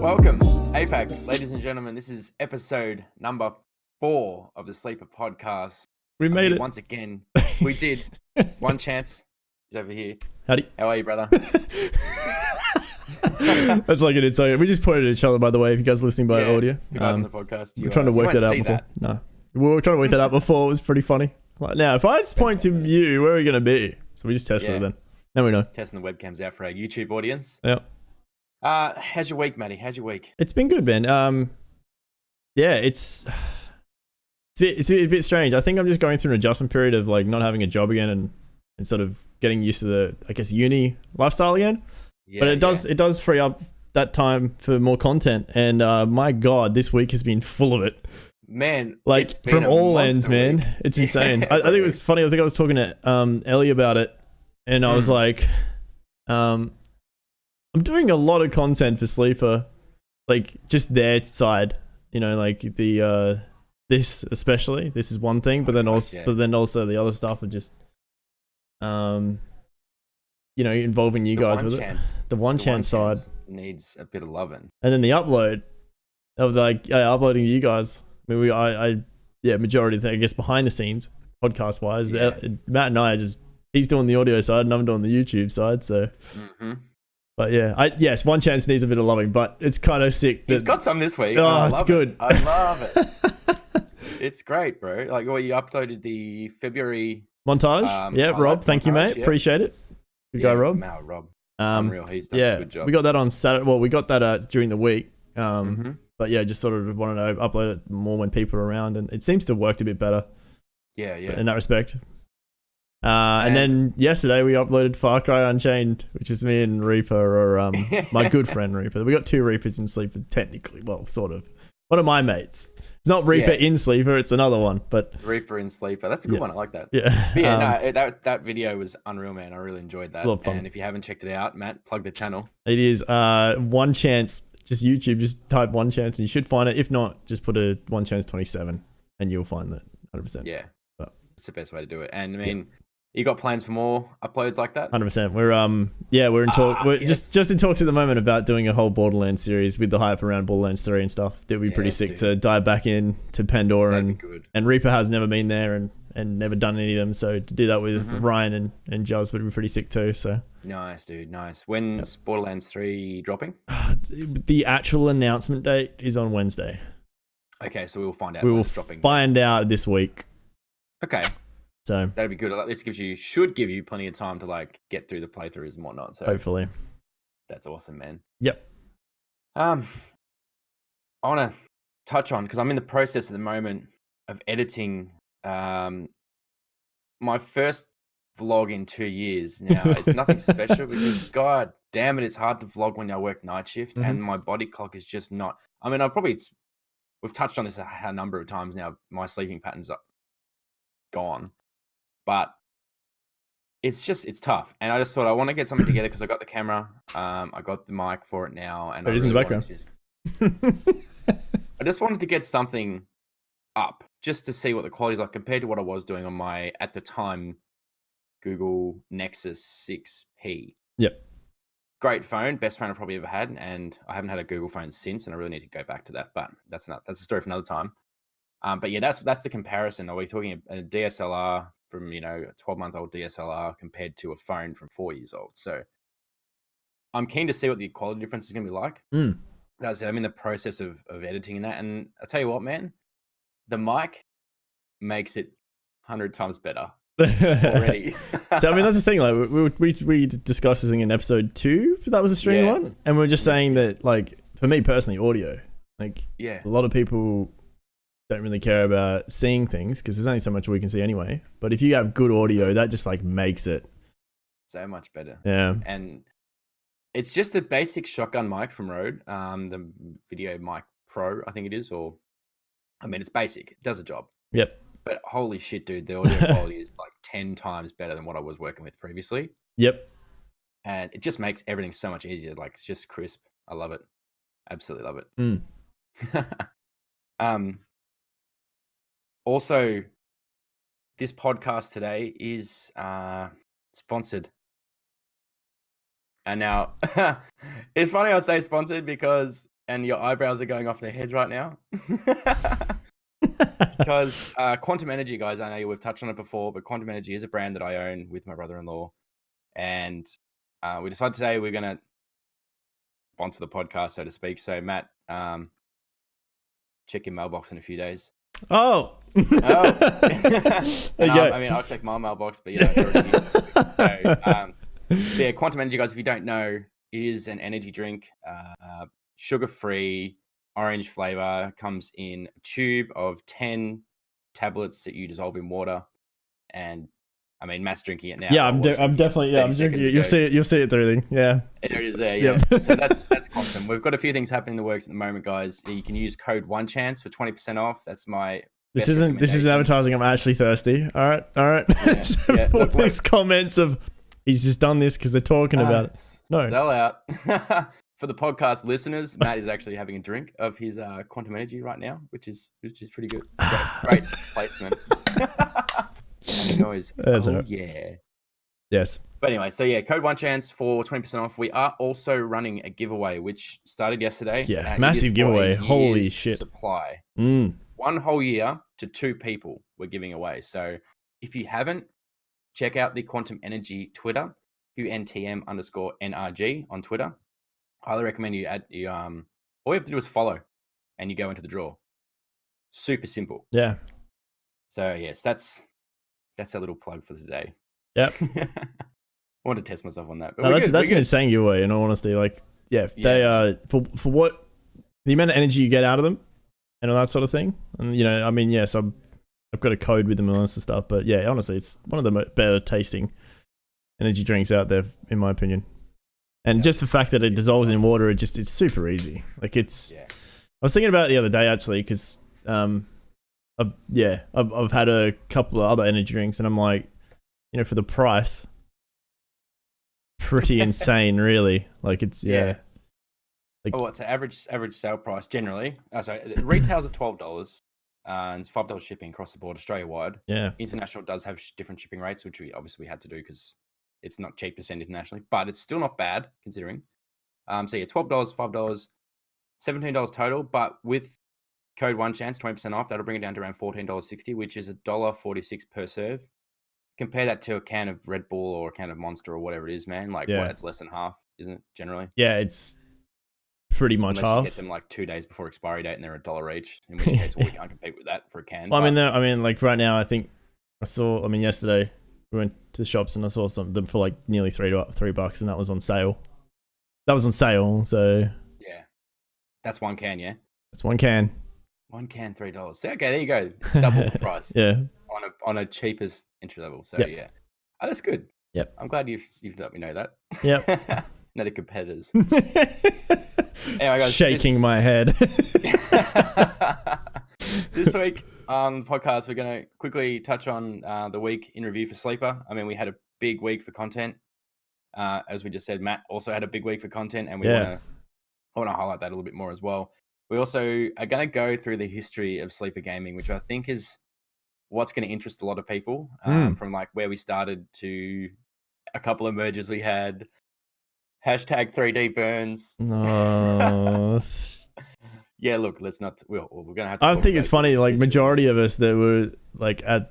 Welcome, APAC, ladies and gentlemen. This is episode number 4 of the Sleeper Podcast. We made it once again. We did. One chance is over here. Howdy. How are you, brother? That's like an inside. We just pointed at each other, by the way, if you guys are listening by audio. You guys on the podcast. We're trying to work that out before. No. We were trying to work that out before. It was pretty funny. Like, now, if I just point to you, where are we going to be? So we just tested it then. Now we know. Testing the webcams out for our YouTube audience. Yeah. How's your week, Matty? How's your week? It's been good, man. Yeah, it's a bit strange. I think I'm just going through an adjustment period of like not having a job again and sort of getting used to the, I guess, uni lifestyle again. Yeah, but it does free up that time for more content. And my God, this week has been full of it. Man, like from all ends, man. Week. It's insane. I think it was funny. I think I was talking to Ellie about it, and I was like, I'm doing a lot of content for Sleeper, like just their side, you know, like the this especially. This is one thing, but then also the other stuff are just you know, involving you guys with it. The one chance side needs a bit of loving, and then the upload of like uploading to you guys. I mean, majority of the, I guess, behind the scenes podcast wise, Matt and I are just, he's doing the audio side and I'm doing the YouTube side, so. But yes, one chance needs a bit of loving, but it's kind of sick. He's got some this week. Oh, it's good. I love it. It's great, bro. Like, you uploaded the February montage. Rob, thank you, mate. Appreciate it. Good guy, Rob. Rob. Unreal. He's done a good job. We got that on Saturday. Well, we got that during the week. But yeah, just sort of wanted to upload it more when people are around, and it seems to have worked a bit better. Yeah. In that respect. And then yesterday we uploaded Far Cry Unchained, which is me and Reaper, or my good friend Reaper. We got 2 Reapers in Sleeper, technically. Well, sort of. One of my mates. It's not Reaper in Sleeper, it's another one. But Reaper in Sleeper. That's a good one. I like that. Yeah. But yeah, that video was unreal, man. I really enjoyed that. And if you haven't checked it out, Matt, plug the channel. It is One Chance. Just YouTube, just type One Chance and you should find it. If not, just put a One Chance 27 and you'll find that 100%. Yeah. It's the best way to do it. And I mean, you got plans for more uploads like that? 100%. We're in talk. We're just in talks at the moment about doing a whole Borderlands series with the hype around Borderlands 3 and stuff. That'd be pretty sick to dive back in to Pandora, and Reaper has never been there and never done any of them. So to do that with Ryan and Juz would be pretty sick too. So nice, dude. Nice. When's Borderlands 3 dropping? The actual announcement date is on Wednesday. Okay, so we will find out. We will find out this week. Okay. So that'd be good. This should give you plenty of time to like get through the playthroughs and whatnot. So hopefully, that's awesome, man. Yep. I want to touch on, because I'm in the process at the moment of editing my first vlog in 2 years. Now it's nothing special because God damn it, it's hard to vlog when I work night shift and my body clock is just not. I mean, we've touched on this a number of times now. My sleeping patterns are gone. But it's tough, and I just thought I want to get something together because I got the camera, I got the mic for it now, and it is in the background. I just wanted to get something up just to see what the quality is like compared to what I was doing on my, at the time, Google Nexus 6P. Yep. Great phone, best phone I've probably ever had, and I haven't had a Google phone since, and I really need to go back to that. But that's a story for another time. But yeah, that's the comparison. Are we talking a DSLR from, a 12-month-old DSLR compared to a phone from 4 years old? So I'm keen to see what the quality difference is going to be like. But as I said, I'm in the process of editing in that, and I'll tell you what, man, the mic makes it 100 times better already. So I mean, that's the thing. Like we discussed this thing in episode 2. That was a stream one, and we are just saying that, like, for me personally, audio. Like, a lot of people don't really care about seeing things because there's only so much we can see anyway. But if you have good audio, that just like makes it so much better. Yeah. And it's just a basic shotgun mic from Rode, the Video Mic Pro, I think it is. Or, I mean, it's basic. It does a job. Yep. But holy shit, dude, the audio quality is like 10 times better than what I was working with previously. Yep. And it just makes everything so much easier. Like, it's just crisp. I love it. Absolutely love it. Also, this podcast today is sponsored. And now, it's funny I say sponsored because, and your eyebrows are going off their heads right now. Because Quantum Energy, guys, I know we've touched on it before, but Quantum Energy is a brand that I own with my brother-in-law. And we decided today we're going to sponsor the podcast, so to speak. So, Matt, check your mailbox in a few days. Oh. I mean, I'll check my mailbox, but yeah, Quantum Energy, guys, if you don't know, is an energy drink, sugar-free, orange flavor, comes in a tube of 10 tablets that you dissolve in water. And I mean, Matt's drinking it now. Yeah, I'm definitely I'm drinking it. You'll see it through everything. Yeah. There it is there, yeah. So that's Quantum. We've got a few things happening in the works at the moment, guys. You can use code OneChance for 20% off. That's my This isn't advertising. I'm actually thirsty. All right. Yeah, so yeah. Look, these comments of he's just done this because they're talking about it. No. Sell out. For the podcast listeners, Matt is actually having a drink of his Quantum Energy right now, which is pretty good. Great placement. And the noise. Yeah. Yes. But anyway, so yeah, code OneChance for 20% off. We are also running a giveaway, which started yesterday. Yeah, massive giveaway. Holy shit. Supply. 1 whole year to 2 people we're giving away. So if you haven't, check out the Quantum Energy Twitter, QNTM_NRG on Twitter. Highly recommend you add all you have to do is follow and you go into the draw. Super simple. Yeah. So yes, that's a little plug for today. Yep. I want to test myself on that. But no, that's an insane giveaway, in all honesty. Like, they are for what the amount of energy you get out of them and all that sort of thing. And I mean, yes, I've got a code with them and all this stuff, but yeah, honestly, it's one of the better tasting energy drinks out there, in my opinion. And just the fact that it dissolves in water, it's super easy. Like I was thinking about it the other day actually, because I've had a couple of other energy drinks, and I'm like, for the price, pretty insane, really. Like it's Like, it's an average sale price generally. Sorry, retails at $12. And it's $5 shipping across the board, Australia wide. Yeah, international does have different shipping rates, which we obviously had to do because it's not cheap to send internationally, but it's still not bad considering. So yeah, $12, $5, $17 total, but with code OneChance, 20% off, that'll bring it down to around $14.60, which is $1.46 per serve. Compare that to a can of Red Bull or a can of Monster or whatever it is, man. Like, it's less than half, isn't it? Generally. Yeah, it's prettle much Unless half. You get them like 2 days before expiry date, and they're $1 each. In which case, we can't compete with that for a can. Well, I mean, like right now, I think yesterday we went to the shops and I saw them for like nearly $3, and that was on sale. So yeah, that's one can. Yeah, that's one can. One can, $3. So, okay, there you go. It's double the price. Yeah, on a cheapest entry level. So yeah, that's good. Yep, I'm glad you've let me know that. Yep. Know the competitors. Anyway, guys, shaking my head. This week on the podcast, we're going to quickly touch on the week in review for Sleeper. I mean, we had a big week for content. As we just said, Matt also had a big week for content, and I want to highlight that a little bit more as well. We also are going to go through the history of Sleeper gaming, which I think is what's going to interest a lot of people, from like where we started to a couple of mergers we had. Hashtag 3D burns. No. Yeah, look, let's not. We're gonna have to. I think it's funny. Like majority of us that were like at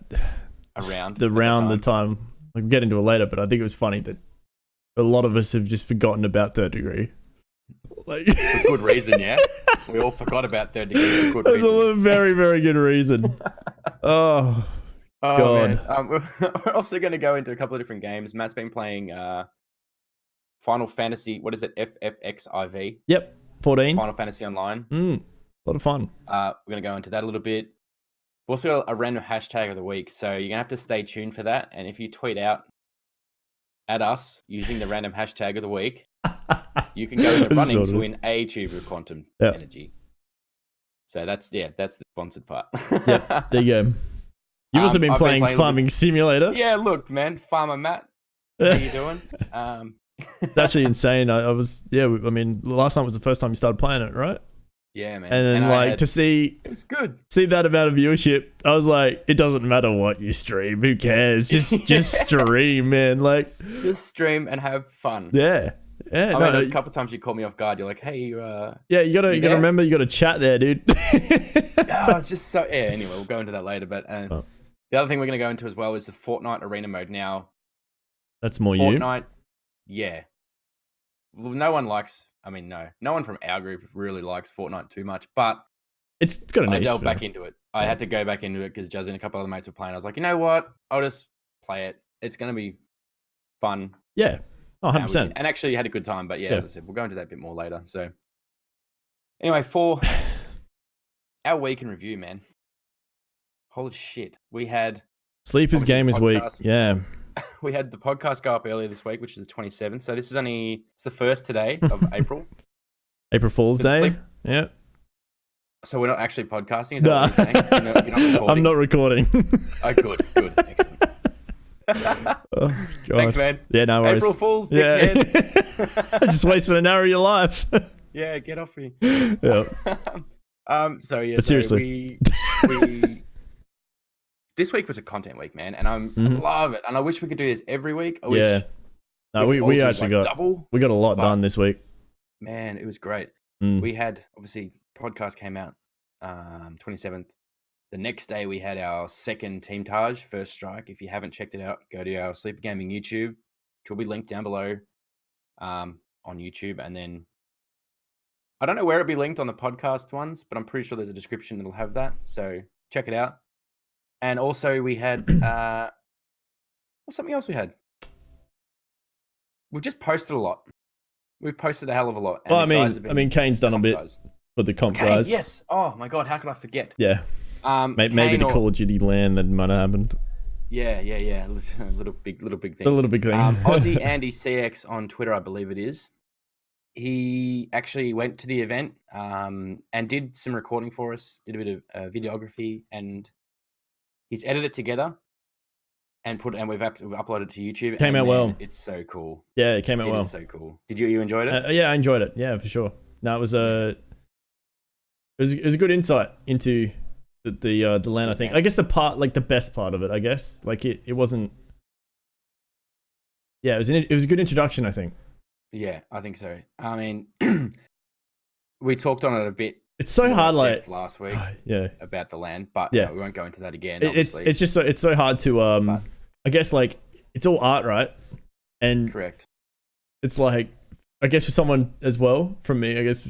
around the time. Like, we'll get into it later, but I think it was funny that a lot of us have just forgotten about Third Degree. Like for good reason, yeah. We all forgot about Third Degree for good reason. That's a very, very good reason. Oh God. Man. We're also going to go into a couple of different games. Matt's been playing Final Fantasy. What is it? FFXIV. Yep. 14. Final Fantasy Online. A lot of fun. We're going to go into that a little bit. We've also got a random hashtag of the week, so you're going to have to stay tuned for that. And if you tweet out at us using the random hashtag of the week, you can go into running to win a tube of Quantum Energy. So that's the sponsored part. Yep, there you go. You've also been playing Farming Simulator. Yeah, look, man, Farmer Matt, how you doing? It's actually insane. I mean, last night was the first time you started playing it, right? Yeah, man. And then like it was good. See that amount of viewership, I was like, it doesn't matter what you stream. Who cares? Just stream, man. Like, just stream and have fun. Yeah. Yeah. I mean, there's a couple of times you caught me off guard. You're like, hey, yeah, you gotta remember, you gotta chat there, dude. It's just so. Yeah. Anyway, we'll go into that later. But the other thing we're gonna go into as well is the Fortnite arena mode. Now, that's more Fortnite. Yeah. Well, no one from our group really likes Fortnite too much, but it's got a niche. I delved back into it. I had to go back into it because Jazz and a couple other mates were playing. I was like, you know what? I'll just play it. It's going to be fun. Yeah. Oh, 100%. And actually had a good time. But yeah, as I said, we'll go into that a bit more later. So anyway, for our week in review, man. Holy shit. We had... Sleepers Gamers Week. Yeah. We had the podcast go up earlier this week, which is the 27th. So this is it's the first today of April. April Fool's Day. Yeah. So we're not actually podcasting? Is that what you're saying? You're not recording? I'm not recording. Oh, good. Excellent. Oh, God. Thanks, man. Yeah, no worries. April Fool's, dickhead. I just wasted an hour of your life. Yeah, get off me. Yeah. So yeah, but seriously, we this week was a content week, man, and I love it. And I wish we could do this every week. No, we actually got double. We got a lot done this week. Man, it was great. We had obviously podcast came out 27th. The next day we had our second Team Taj First Strike. If you haven't checked it out, go to our Sleeper Gaming YouTube, which will be linked down below on YouTube. And then I don't know where it'll be linked on the podcast ones, but I'm pretty sure there's a description that'll have that. So check it out. And also we had what's something else we had? We've just posted a lot. We've posted a hell of a lot. Well, I mean, Kane's done a bit for the comp guys. Yes. Oh my God, how could I forget? Yeah. Maybe the Call of Duty LAN that might have happened. Yeah. A little big thing. A little big thing. Aussie Andy CX on Twitter, I believe it is. He actually went to the event and did some recording for us. Did a bit of videography, and he's edited it together and we've uploaded it to YouTube. Came out well. It's so cool. Yeah, it came out well. It's so cool. Did you enjoyed it? Yeah, I enjoyed it. Yeah, for sure. No, it was a good insight into the LAN. I think. I guess the best part of it. I guess it wasn't. Yeah, it was a good introduction, I think. Yeah, I think so. I mean, we talked on it a bit. It's so hard, last week. About the LAN, but we won't go into that again. It's just so hard to I guess it's all art, right? And correct. It's I guess for someone as well, from me, I guess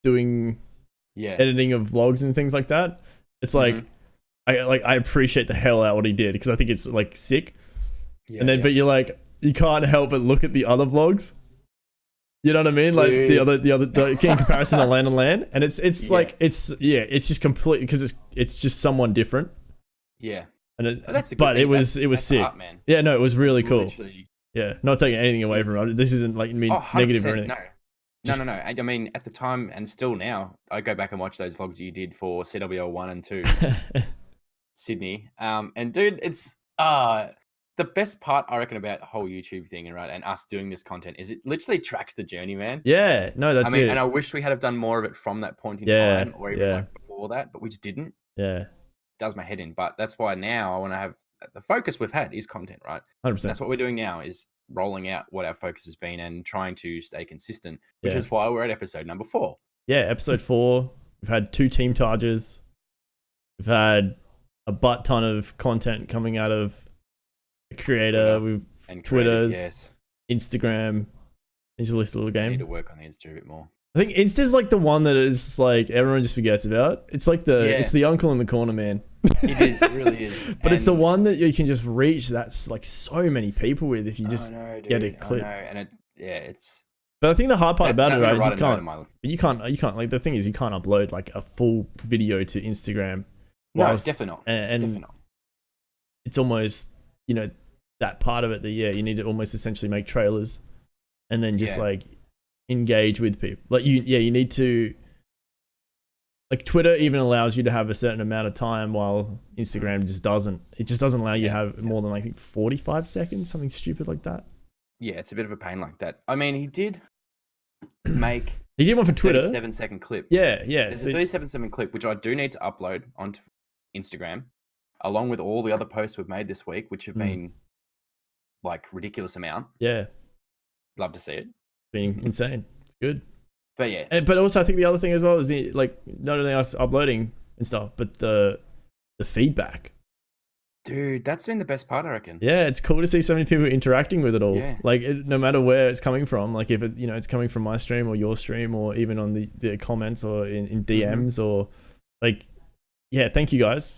doing editing of vlogs and things like that. It's I appreciate the hell out what he did because I think it's sick. Yeah, and then but you're you can't help but look at the other vlogs. You know what I mean? Dude. the other in comparison to LAN and LAN, and it's just completely because it's just someone different. Yeah. And it was sick. Art, man. Yeah, no, it was really cool. Yeah, not taking anything away from it. This isn't negative or anything. No. I mean, at the time and still now, I go back and watch those vlogs you did for CWL 1 and 2 Sydney. And dude, it's the best part I reckon about the whole YouTube thing and us doing this content is it literally tracks the journey, man. Yeah, no, that's it. And I wish we had have done more of it from that point in time or even before that, but we just didn't. Yeah. It does my head in, but that's why now I want to have the focus we've had is content, right? 100%. That's what we're doing now is rolling out what our focus has been and trying to stay consistent, which is why we're at episode number 4. Yeah, episode 4. We've had 2 team charges. We've had a butt ton of content coming out of the creator. Twitter's, Instagram. It's a little game. I need to work on the Insta a bit more. I think Insta's the one that is everyone just forgets about. It's it's the uncle in the corner, man. It is, it really is. But it's the one that you can just reach. That's so many people with if you just get a clip. I know, and it's. But I think the hard part about it is you can't the thing is you can't upload a full video to Instagram. No, definitely not. And definitely not. It's almost that part of it that you need to almost essentially make trailers, and then just engage with people. You need to. Twitter even allows you to have a certain amount of time, while Instagram just doesn't. It just doesn't allow you to have more than 45 seconds, something stupid like that. Yeah, it's a bit of a pain like that. I mean, he did make He did one for Twitter. 37-second clip. Yeah. There's a 37-second clip, which I do need to upload onto Instagram, along with all the other posts we've made this week, which have been like ridiculous amount. Yeah. Love to see it. Being insane. It's good. But yeah. But also I think the other thing as well is like not only us uploading and stuff, but the feedback. Dude, that's been the best part, I reckon. Yeah, it's cool to see so many people interacting with it all. Yeah. Like, no matter where it's coming from, like if it, it's coming from my stream or your stream or even on the comments or in DMs or like, yeah, thank you guys.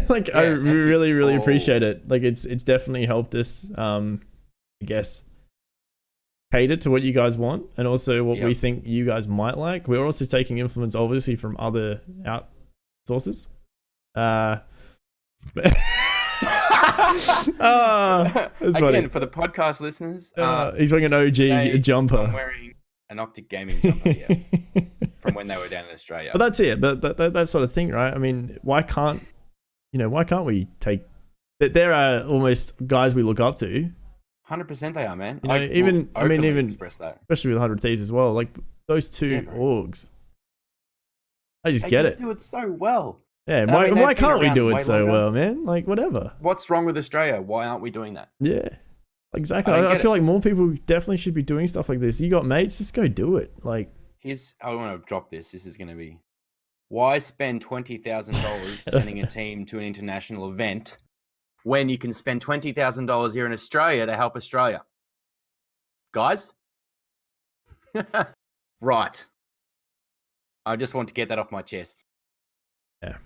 Like, I really appreciate it. Like, it's definitely helped us, I guess, cater to what you guys want and also what we think you guys might like. We're also taking influence, obviously, from other sources. Again, for the podcast listeners, he's wearing an OG jumper. I'm wearing an Optic Gaming jumper here from when they were down in Australia. But that's it. That sort of thing, right? I mean, why can't we take? There are almost guys we look up to. 100% they are, man. Even express that, especially with 100 Thieves as well. Like those two orgs, they just do it so well. Yeah, why can't we do it so well, man? Like, whatever. What's wrong with Australia? Why aren't we doing that? Yeah, exactly. I feel like more people definitely should be doing stuff like this. You got mates, just go do it. Like, I want to drop this. This is going to be, why spend $20,000 sending a team to an international event when you can spend $20,000 here in Australia to help Australia? Guys? Right. I just want to get that off my chest. Yeah.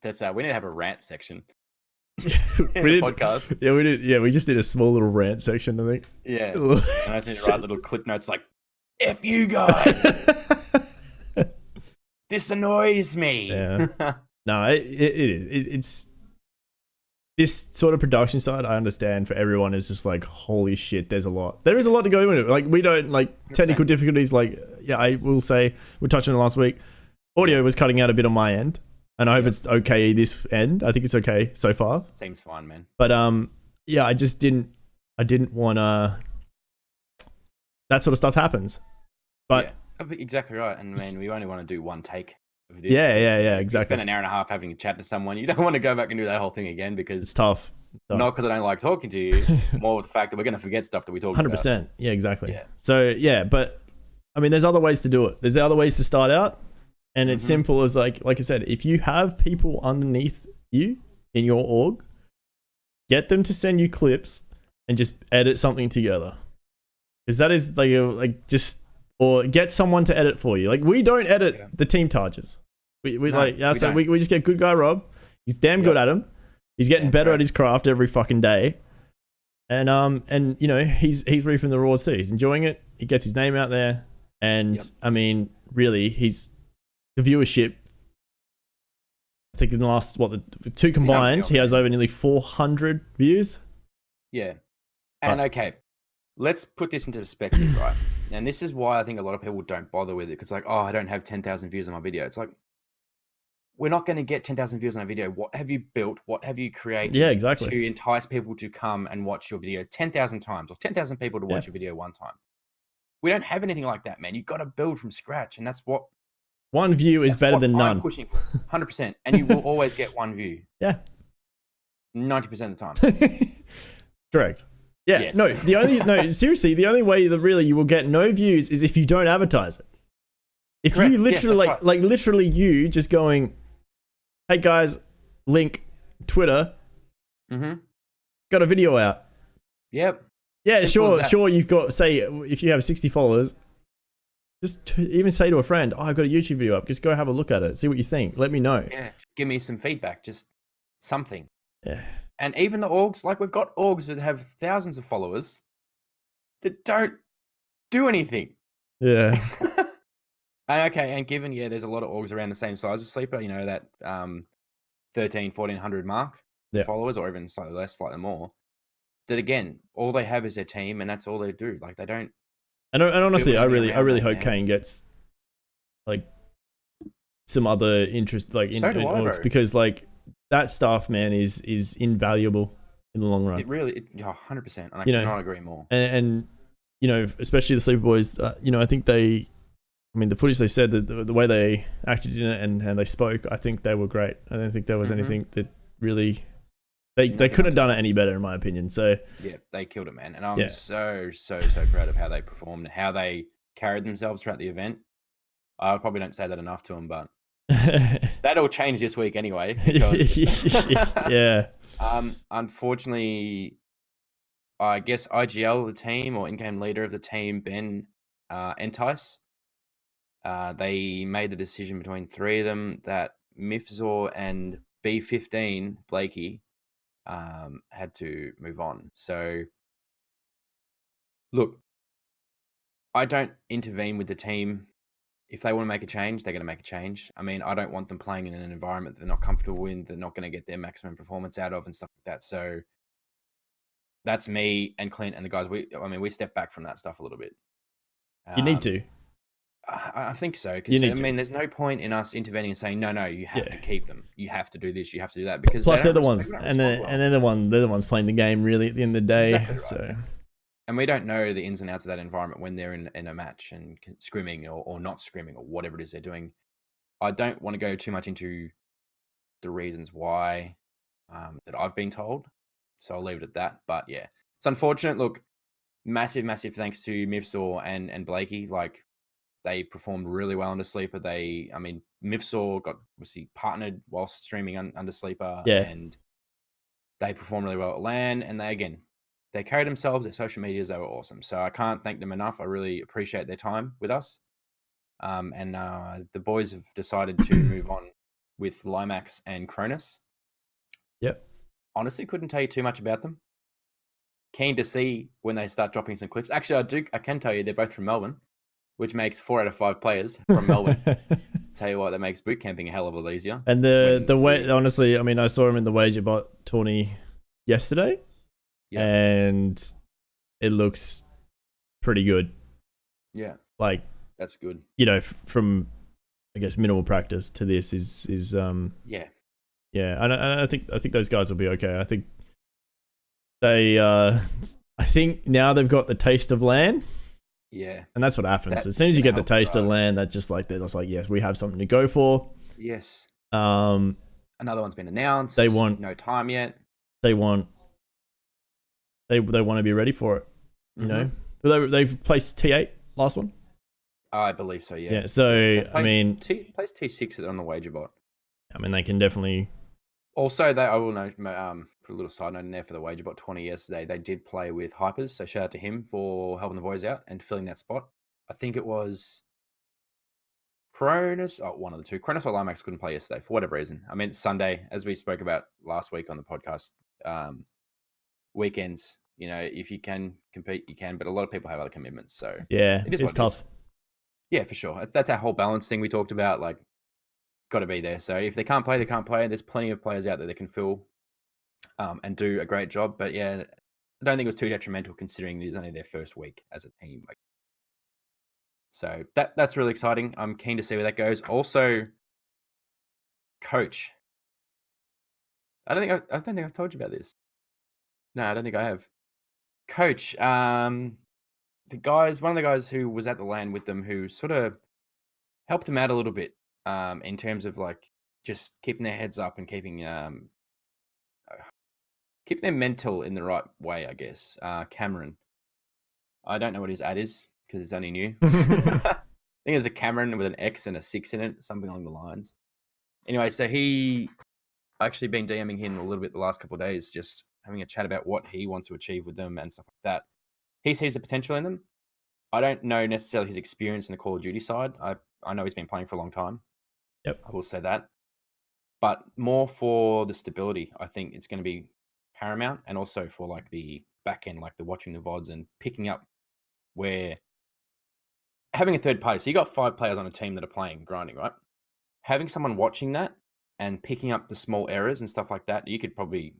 That's we need to have a rant section. Podcast. Yeah, we did. Yeah, we just did a small little rant section, I think. Yeah. And I just need to write little clip notes like, F you guys. This annoys me. Yeah. No, it is. It's this sort of production side, I understand for everyone is just like, holy shit, there is a lot to go into it. Like, we don't like technical difficulties. Like, yeah, I will say, we touched on it last week. Audio was cutting out a bit on my end. And I hope it's okay this end. I think it's okay so far. Seems fine, man. But yeah, I didn't want that sort of stuff happens. But exactly right. And man, we only want to do one take of this. Yeah, exactly. Spend an hour and a half having a chat to someone. You don't want to go back and do that whole thing again because it's tough. Not because I don't like talking to you, more with the fact that we're going to forget stuff that we talked 100%. about. Yeah, exactly. Yeah. So yeah, but I mean, there's other ways to do it. There's other ways to start out. And it's simple as like I said, if you have people underneath you in your org, get them to send you clips and just edit something together. Because that is or get someone to edit for you. Like, we don't edit the team charges. We just get good guy Rob. He's damn good at him. He's getting better at his craft every fucking day. And he's reaping the rewards too. He's enjoying it. He gets his name out there. And I mean, really, the viewership, I think in the last, the two combined, he has over nearly 400 views. Yeah. And okay, let's put this into perspective, right? And this is why I think a lot of people don't bother with it. Because like, I don't have 10,000 views on my video. It's like, we're not going to get 10,000 views on a video. What have you built? What have you created to entice people to come and watch your video 10,000 times or 10,000 people to watch your video one time? We don't have anything like that, man. You've got to build from scratch. And that's what... One view is better than none. I'm pushing for 100%, and you will always get one view. Yeah, 90% of the time. Correct. Yeah. Yes. Seriously, the only way that really you will get no views is if you don't advertise it. If Correct. You literally like literally you just going, hey guys, link Twitter, got a video out. Yep. Yeah, sure. You've got, say, if you have 60 followers. Just even say to a friend, I've got a YouTube video up. Just go have a look at it. See what you think. Let me know. Yeah, give me some feedback. Just something. Yeah. And even the orgs, like we've got orgs that have thousands of followers that don't do anything. Yeah. And given, there's a lot of orgs around the same size as Sleeper, that 1,400 mark followers, or even slightly less, slightly more, that again, all they have is their team and that's all they do. Like, they don't. And honestly, I really hope Kane gets like some other interest, like in orgs, because like that stuff, man, is invaluable in the long run. It really, 100%, and I cannot agree more. And especially the Sleeper Boys, I think they I mean, the footage they said, that the way they acted in it and they spoke, I think they were great. I don't think there was anything that really they couldn't have done it any better, in my opinion. So yeah, they killed it, man. And I'm so proud of how they performed and how they carried themselves throughout the event. I probably don't say that enough to them, but that'll change this week anyway. Because yeah. Unfortunately, I guess IGL, the team, or in-game leader of the team, Ben Entice, they made the decision between three of them that Mifzor and B15, Blakey, had to move on. So, look, I don't intervene with the team. If they want to make a change, they're going to make a change. I mean, I don't want them playing in an environment they're not comfortable in, they're not going to get their maximum performance out of and stuff like that. So that's me and Clint and the guys. We step back from that stuff a little bit. You need to. I think so. Because there's no point in us intervening and saying, no, you have to keep them. You have to do this. You have to do that. Because plus they're the ones, and they're the ones playing the game really at the end of the day. Exactly right. So. And we don't know the ins and outs of that environment when they're in a match and scrimming or not scrimming or whatever it is they're doing. I don't want to go too much into the reasons why that I've been told. So I'll leave it at that. But yeah, it's unfortunate. Look, massive thanks to Mifzor and Blakey. Like, they performed really well under Sleeper. Mifzor got obviously partnered whilst streaming under Sleeper. Yeah. And they performed really well at LAN. And they carried themselves, their social medias, they were awesome. So I can't thank them enough. I really appreciate their time with us. The boys have decided to move on with Limax and Cronus. Yep. Honestly, couldn't tell you too much about them. Keen to see when they start dropping some clips. Actually, I can tell you they're both from Melbourne, which makes 4 out of 5 players from Melbourne. Tell you what, that makes boot camping a hell of a lot easier. And honestly, I mean, I saw him in the WagerBot tourney yesterday. Yep. And it looks pretty good. Yeah. Like, that's good. From I guess minimal practice to this is yeah. Yeah, and I think those guys will be okay. I think I think now they've got the taste of LAN. Yeah. And that's what happens. As soon as you get the taste of LAN, they're just like, yes, we have something to go for. Yes. Another one's been announced. They want no time yet. They want to be ready for it. You know, they placed T8 last one. I believe so. Yeah. Yeah. So placed T6 on the WagerBot. I mean, they can definitely. Also, I will know. Put a little side note in there for the WagerBot 20 yesterday. They did play with Hypers, so shout out to him for helping the boys out and filling that spot. I think it was Cronus. Oh, one of the two. Cronus or Limax couldn't play yesterday for whatever reason. I mean, it's Sunday, as we spoke about last week on the podcast. Weekends, if you can compete, you can, but a lot of people have other commitments. So yeah, it's tough. Yeah, for sure. That's that whole balance thing we talked about. Like, got to be there. So if they can't play, they can't play. There's plenty of players out there that can fill and do a great job. But yeah, I don't think it was too detrimental considering it was only their first week as a team. So that's really exciting. I'm keen to see where that goes. Also, coach. I don't think I've told you about this. No, I don't think I have. Coach, one of the guys who was at the LAN with them, who sort of helped them out a little bit, in terms of like just keeping their heads up and keeping their mental in the right way, I guess. Cameron, I don't know what his ad is because it's only new. I think it's a Cameron with an X and a 6 in it, something along the lines. Anyway, so he actually been DMing him a little bit the last couple of days, just having a chat about what he wants to achieve with them and stuff like that. He sees the potential in them. I don't know necessarily his experience in the Call of Duty side. I know he's been playing for a long time. Yep. I will say that. But more for the stability, I think it's going to be paramount, and also for like the back end, like the watching the VODs and picking up where having a third party. So you got 5 players on a team that are playing, grinding, right? Having someone watching that and picking up the small errors and stuff like that, you could probably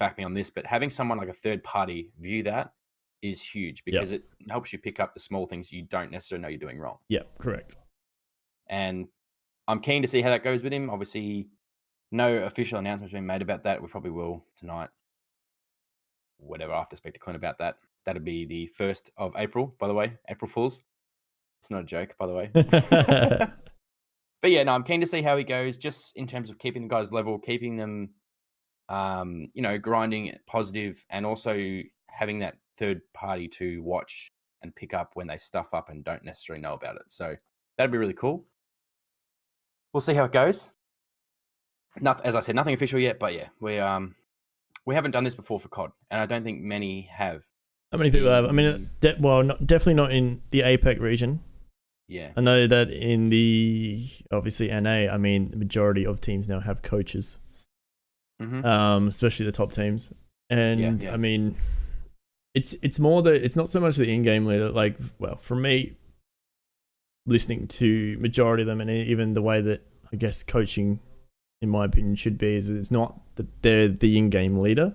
back me on this, but having someone like a third party view that is huge because it helps you pick up the small things you don't necessarily know you're doing wrong. Yeah, correct. And I'm keen to see how that goes with him. Obviously, no official announcements being made about that. We probably will tonight. Whatever, I have to speak to Clint about that. That'll be the 1st of April, by the way, April Fools. It's not a joke, by the way. But yeah, no, I'm keen to see how he goes, just in terms of keeping the guys level, keeping them, grinding positive, and also having that third party to watch and pick up when they stuff up and don't necessarily know about it. So that'd be really cool. We'll see how it goes. As I said, nothing official yet, but yeah, we haven't done this before for COD, and I don't think many have. How many people have? I mean, definitely not in the APEC region. Yeah. I know that in the, obviously, NA, I mean, the majority of teams now have coaches. Especially the top teams. And, I mean, it's more that, it's not so much the in-game leader, like, well, for me, listening to majority of them, and even the way that, I guess, coaching, in my opinion, should be, is it's not that they're the in-game leader.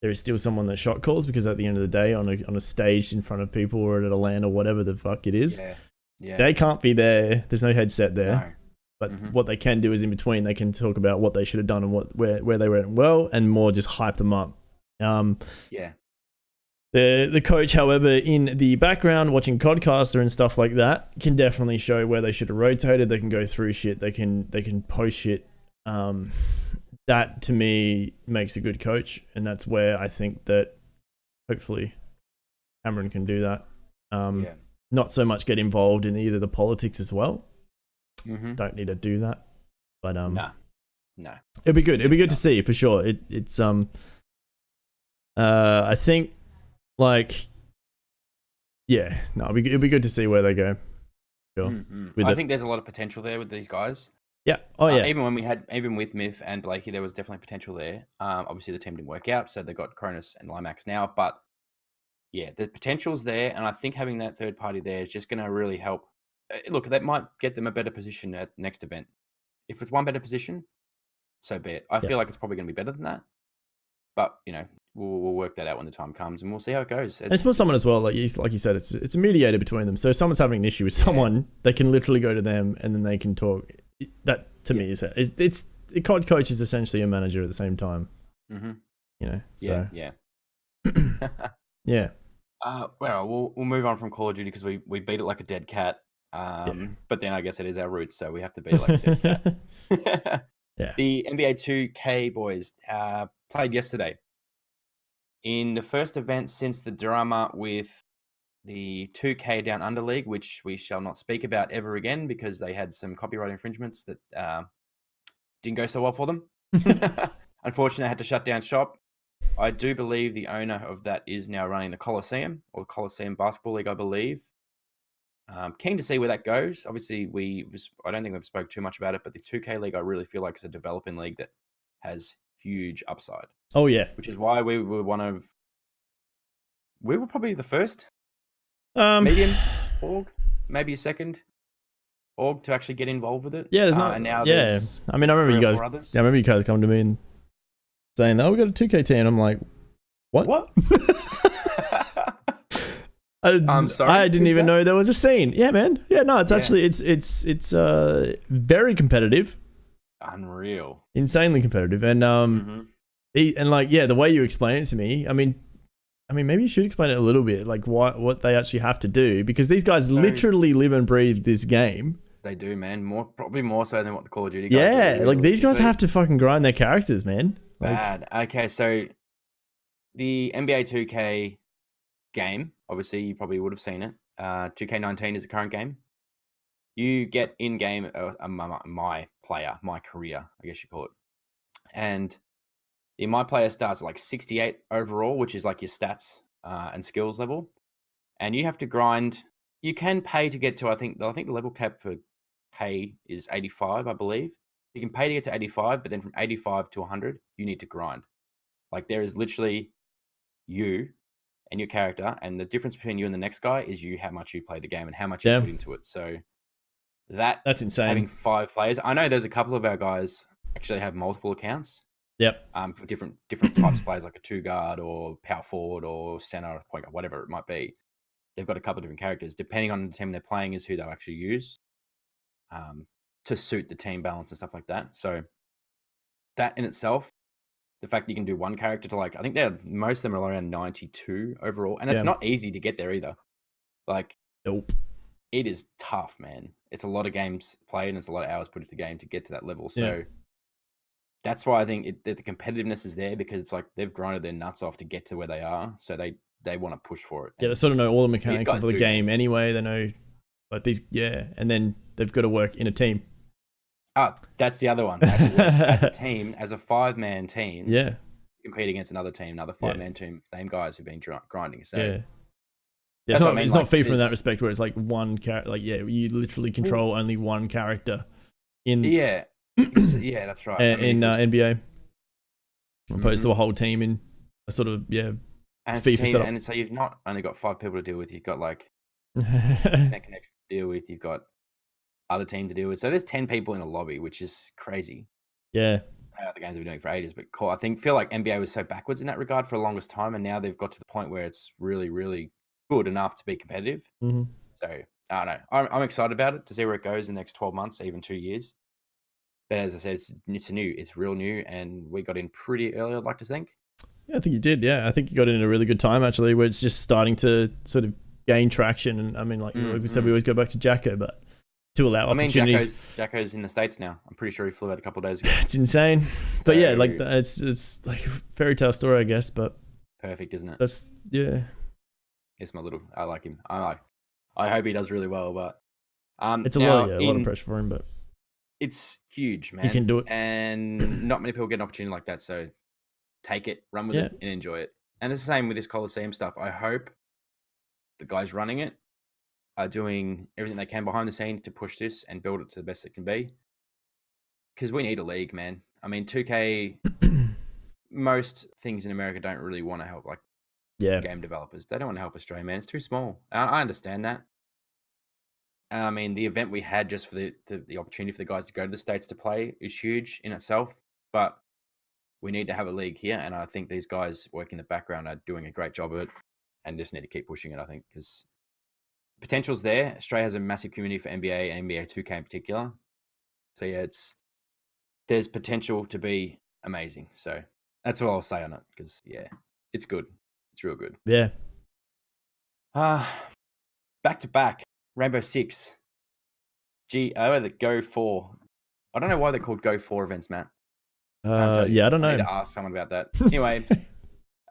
There is still someone that shot calls, because at the end of the day, on a stage in front of people, or at a LAN or whatever the fuck it is, they can't be there. There's no headset there. No. But what they can do is in between, they can talk about what they should have done and where they went well, and more just hype them up. The coach, however, in the background, watching Codcaster and stuff like that, can definitely show where they should have rotated. They can go through shit. They can post shit. That to me makes a good coach, and that's where I think that hopefully Cameron can do that. Not so much get involved in either the politics as well. Don't need to do that, but no, it'd be good. It'd be good to see for sure. It's I think, like, it'd be good to see where they go. Sure. I think there's a lot of potential there with these guys. Yeah. Oh yeah. Even with Myth and Blakey, there was definitely potential there. Obviously the team didn't work out, so they got Cronus and Limax now, but yeah, the potential's there, and I think having that third party there is just going to really help. Look, that might get them a better position at the next event. If it's one better position, so be it. I feel like it's probably going to be better than that, but we'll work that out when the time comes, and we'll see how it goes. It's for someone as well, like you said, it's a mediator between them. So if someone's having an issue with someone, they can literally go to them, and then they can talk. That to me is it's the COD coach is essentially a manager at the same time. So. Yeah. Well, we'll move on from Call of Duty, because we beat it like a dead cat. But then I guess it is our roots, so we have to beat it like a dead cat. The NBA 2K boys played yesterday in the first event since the drama with the 2K Down Under League, which we shall not speak about ever again, because they had some copyright infringements that didn't go so well for them. Unfortunately, I had to shut down shop. I do believe the owner of that is now running the Coliseum, or the Coliseum Basketball League, I believe. Keen to see where that goes. Obviously, I don't think we've spoke too much about it, but the 2K League, I really feel like, is a developing league that has huge upside. Oh yeah, which is why we were probably the first medium org, maybe a second org to actually get involved with it. Yeah, there's not. I mean, I remember you guys. Yeah, I remember you guys coming to me and saying, "Oh, we got a 2K team." I'm like, "What?" I'm sorry. I didn't even know there was a scene. Yeah, man. Yeah, no, it's actually it's very competitive. Unreal. Insanely competitive, and the way you explain it to me, I mean, maybe you should explain it a little bit, like what they actually have to do, because these guys literally live and breathe this game. They do, man. Probably more so than what the Call of Duty guys do. Like these guys have to fucking grind their characters, man. Bad. Okay, so the NBA 2K game, obviously you probably would have seen it. 2K19 is the current game. You get in game my player, my career, I guess you call it, and the my player starts at like 68 overall, which is like your stats and skills level, and you have to grind. You can pay to get to I think the level cap for pay is 85, I believe. You can pay to get to 85, but then from 85 to 100, you need to grind. Like there is literally you and your character, and the difference between you and the next guy is how much you play the game and how much you put into it. So that's insane. Having 5 players. I know there's a couple of our guys actually have multiple accounts. Yep. For different types of players, like a 2 guard or power forward or center, point guard, whatever it might be. They've got a couple of different characters. Depending on the team they're playing is who they'll actually use to suit the team balance and stuff like that. So that in itself, the fact that you can do one character to I think most of them are around 92 overall, and it's not easy to get there either. Like, nope. it is tough, man. It's a lot of games played and it's a lot of hours put into the game to get to that level. So that's why I think the competitiveness is there, because it's like they've grinded their nuts off to get to where they are. So they want to push for it. Yeah, they sort of know all the mechanics of the game anyway. They know like these, and then they've got to work in a team. That's the other one. They have to work as a team, as a 5-man team. Yeah. Compete against another team, another 5-man team, same guys who've been grinding. So yeah, it's not FIFA in that respect, where it's like one character. Like you literally control only one character. Yeah, that's right. In NBA, opposed to a whole team in a sort of and FIFA setup. And so you've not only got 5 people to deal with. You've got like net connection to deal with. You've got other team to deal with. So there's 10 people in a lobby, which is crazy. Yeah. The games have been doing for ages, but cool. Feel like NBA was so backwards in that regard for the longest time, and now they've got to the point where it's really, really good enough to be competitive. So I don't know. I'm excited about it to see where it goes in the next 12 months, even 2 years. But as I said, it's real new, and we got in pretty early, I'd like to think. Yeah, I think you did. Yeah, I think you got in at a really good time actually, where it's just starting to sort of gain traction. And I mean, like we said, we always go back to Jacko, but to allow opportunities. Jacko's in the States now. I'm pretty sure he flew out a couple of days ago. It's insane. So, but yeah, like it's like a fairy tale story, I guess, but perfect, isn't it? That's It's I like him. I hope he does really well, but it's a lot of pressure for him, but it's huge, man. He can do it. And not many people get an opportunity like that, so take it, run with it, and enjoy it. And it's the same with this Coliseum stuff. I hope the guys running it are doing everything they can behind the scenes to push this and build it to the best it can be. Because we need a league, man. I mean, 2K, most things in America don't really want to help, like game developers. They don't want to help Australia, man. It's too small. I understand that. I mean, the event we had just for the opportunity for the guys to go to the States to play is huge in itself. But we need to have a league here, and I think these guys working in the background are doing a great job of it, and just need to keep pushing it, I think, because potential's there. Australia has a massive community for NBA and NBA 2K in particular. So yeah, there's potential to be amazing. So that's all I'll say on it, because it's good. It's real good. Yeah. Back to back, Rainbow Six. The Go 4. I don't know why they're called Go 4 events, Matt. I don't know. I need to ask someone about that. Anyway,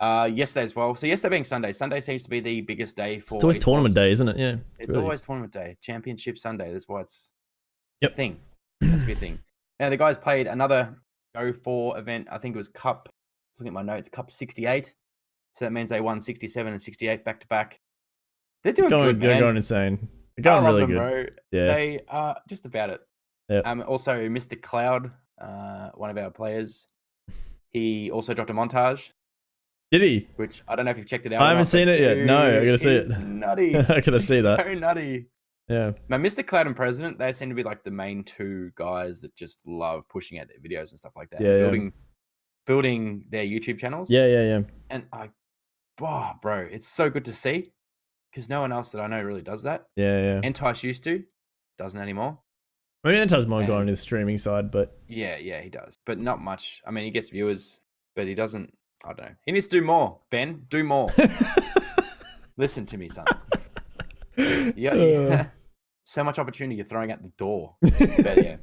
yesterday as well. So yesterday being Sunday. Sunday seems to be the biggest day for. It's always tournament day, isn't it? Yeah. It's always tournament day. Championship Sunday. That's why it's a thing. That's a good thing. Now the guys played another Go 4 event. I think it was Cup. Looking at my notes, Cup 68. So that means they won 67 and 68 back to back. They're doing good, man. They're going insane. They're going really good. Bro. Yeah. They are just about it. Yep. Also, Mr. Cloud, one of our players, he also dropped a montage. Did he? Which I don't know if you've checked it out. I haven't seen it yet. No, I gotta see it. Nutty. I gotta see that. So nutty. Yeah. Man, Mr. Cloud and President, they seem to be like the main two guys that just love pushing out their videos and stuff like that. Yeah. Building their YouTube channels. Yeah. And bro, it's so good to see, because no one else that I know really does that. Yeah. Entice used to, doesn't anymore. I mean, Entice might go on his streaming side, but yeah, he does, but not much. I mean, he gets viewers, but he doesn't. I don't know. He needs to do more. Ben, do more. Listen to me, son. Yeah. So much opportunity you're throwing at the door. But yeah,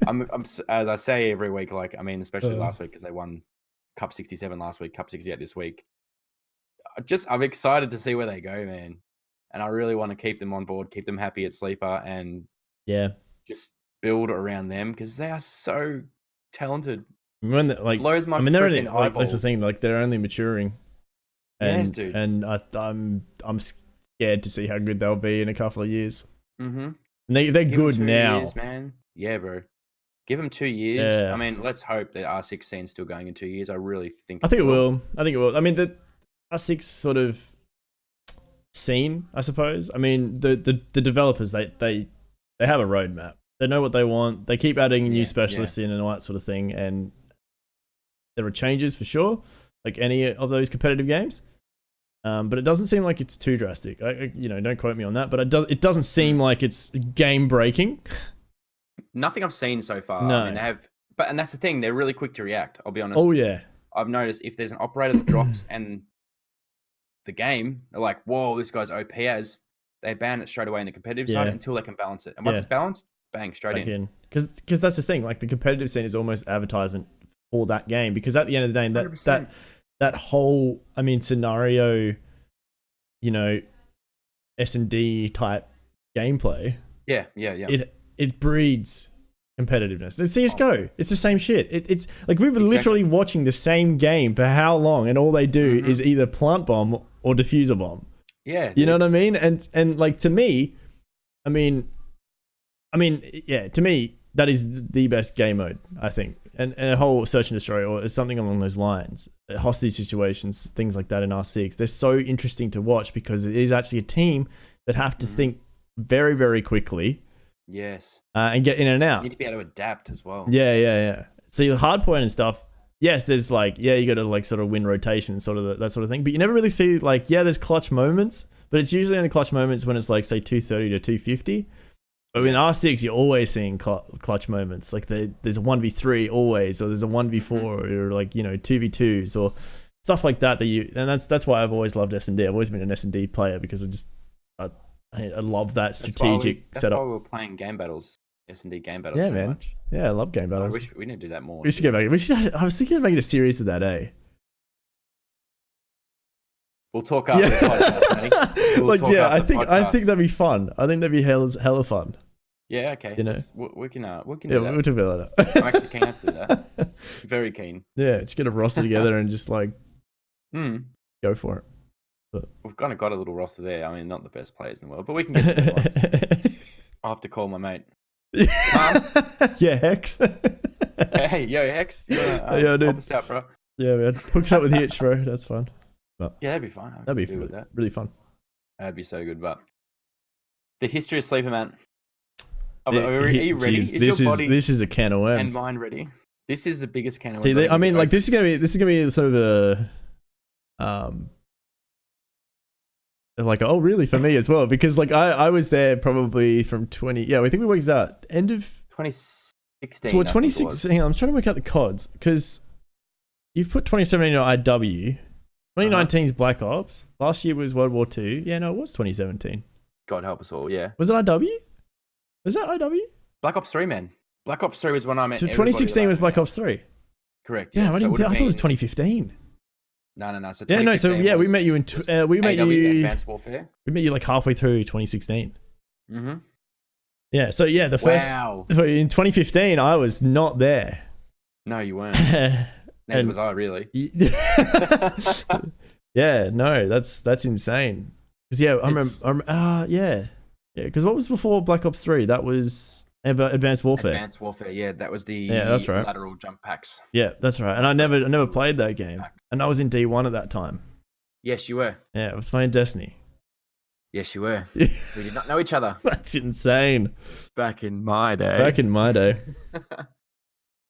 I'm as I say every week. Like, I mean, especially last week, because they won Cup 67 last week, Cup 68 this week. I'm excited to see where they go, man. And I really want to keep them on board, keep them happy at Sleeper, and just build around them, because they are so talented. When blows my they're only eyeballs. That's the thing. Like, they're only maturing. Yes, dude. And I'm scared to see how good they'll be in a couple of years. Mm-hmm. And they're good now, years, man. Yeah, bro. Give them 2 years. Yeah. I mean, let's hope the R6 scene's still going in 2 years. I really think. I think it will. I mean, the R6 sort of scene, I suppose. I mean, the developers, they have a roadmap. They know what they want. They keep adding new specialists in and all that sort of thing. And there are changes for sure, like any of those competitive games. But it doesn't seem like it's too drastic. Don't quote me on that. But it doesn't seem like it's game breaking. Nothing I've seen so far. No. I mean, they have, and that's the thing. They're really quick to react. I'll be honest. Oh yeah. I've noticed if there's an operator that drops and the game, they're like, "Whoa, this guy's OP as." they ban it straight away in the competitive side until they can balance it. And once it's balanced, bang, straight in. Because that's the thing. Like the competitive scene is almost advertisement for that game. Because at the end of the day, that whole scenario, S&D type gameplay. Yeah. It breeds competitiveness. It's CS:GO. It's the same shit. It's like we were literally watching the same game for how long, and all they do is either plant bomb or defuse a bomb. Yeah, you know what I mean? And like to me, to me that is the best game mode, I think. And a whole search and destroy or something along those lines, hostage situations, things like that in R6. They're so interesting to watch because it is actually a team that have to think very, very quickly. Yes. And get in and out. You need to be able to adapt as well. Yeah. So the hard point and stuff, yes, there's you got to like sort of win rotation and sort of that sort of thing. But you never really see there's clutch moments, but it's usually only clutch moments when it's like, say, 230 to 250. But in R6, you're always seeing clutch moments. Like there's a 1v3 always, or there's a 1v4, or like, 2v2s or stuff like that. And that's why I've always loved S&D. I've always been an S&D player because I love that strategic setup. That's why we were playing game battles, S&D game battles so much. Yeah, I love game battles. I wish we didn't do that more. We should get back. I was thinking of making a series of that, eh? We'll talk after the podcast. I think that'd be fun. I think that'd be hella fun. Yeah, okay. We can do that. We'll talk about that. I'm actually keen to do that. Very keen. Yeah, just get a roster together and just go for it. But we've kind of got a little roster there. I mean, not the best players in the world, but we can get some good ones. I'll have to call my mate. Yeah, Hex. Hey, yo, Hex. You wanna, dude. Help us out, bro. Yeah, man. Hook us up with Hitch, bro. That's fun. But yeah, that'd be fun. That'd be really fun. That'd be so good. But the history of Sleeper, man. Are you ready? This is a can of worms. And mine ready. This is the biggest can of worms. I mean, like this is gonna be sort of a like, oh really, for me as well, because like I was there probably from 20. Yeah, I think we worked out end of 2016. Well, 2016. I'm trying to work out the cods because you've put 2017 on IW. 2019 is Black Ops. Last year was World War II. Yeah, no, it was 2017. God help us all. Yeah. Was it IW? Was that IW? Black Ops 3, man. Black Ops 3 was when I met. So 2016 was Black Ops 3. Correct. Yeah, I thought it was 2015. No. So we met you in Advanced Warfare. We met you like halfway through 2016. Mm-hmm. Yeah. So yeah, the first in 2015, I was not there. No, you weren't. Neither was I, really. Yeah. No, that's insane. Because yeah, I remember. Yeah. Because what was before Black Ops 3? That was Advanced Warfare. Advanced Warfare. Yeah, that was the that's right. lateral jump packs. Yeah, that's right. And I never played that game. And I was in D1 at that time. Yes, you were. Yeah, I was playing Destiny. Yes, you were. We did not know each other. That's insane. Back in my day.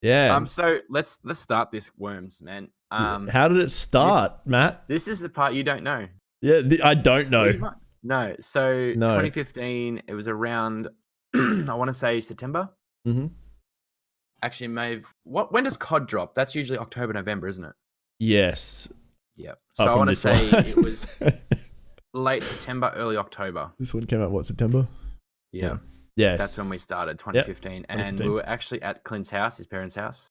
Yeah. So let's start this worms, man. How did it start, Matt? This is the part you don't know. Yeah, I don't know. No. So 2015, it was around, I want to say September. Mm-hmm. Actually, when does COD drop? That's usually October, November, isn't it? Yes. Yep. So I want to say it was late September, early October. This one came out, what, September? Yeah. Yes. That's when we started, 2015. Yep. And we were actually at Clint's house, his parents' house,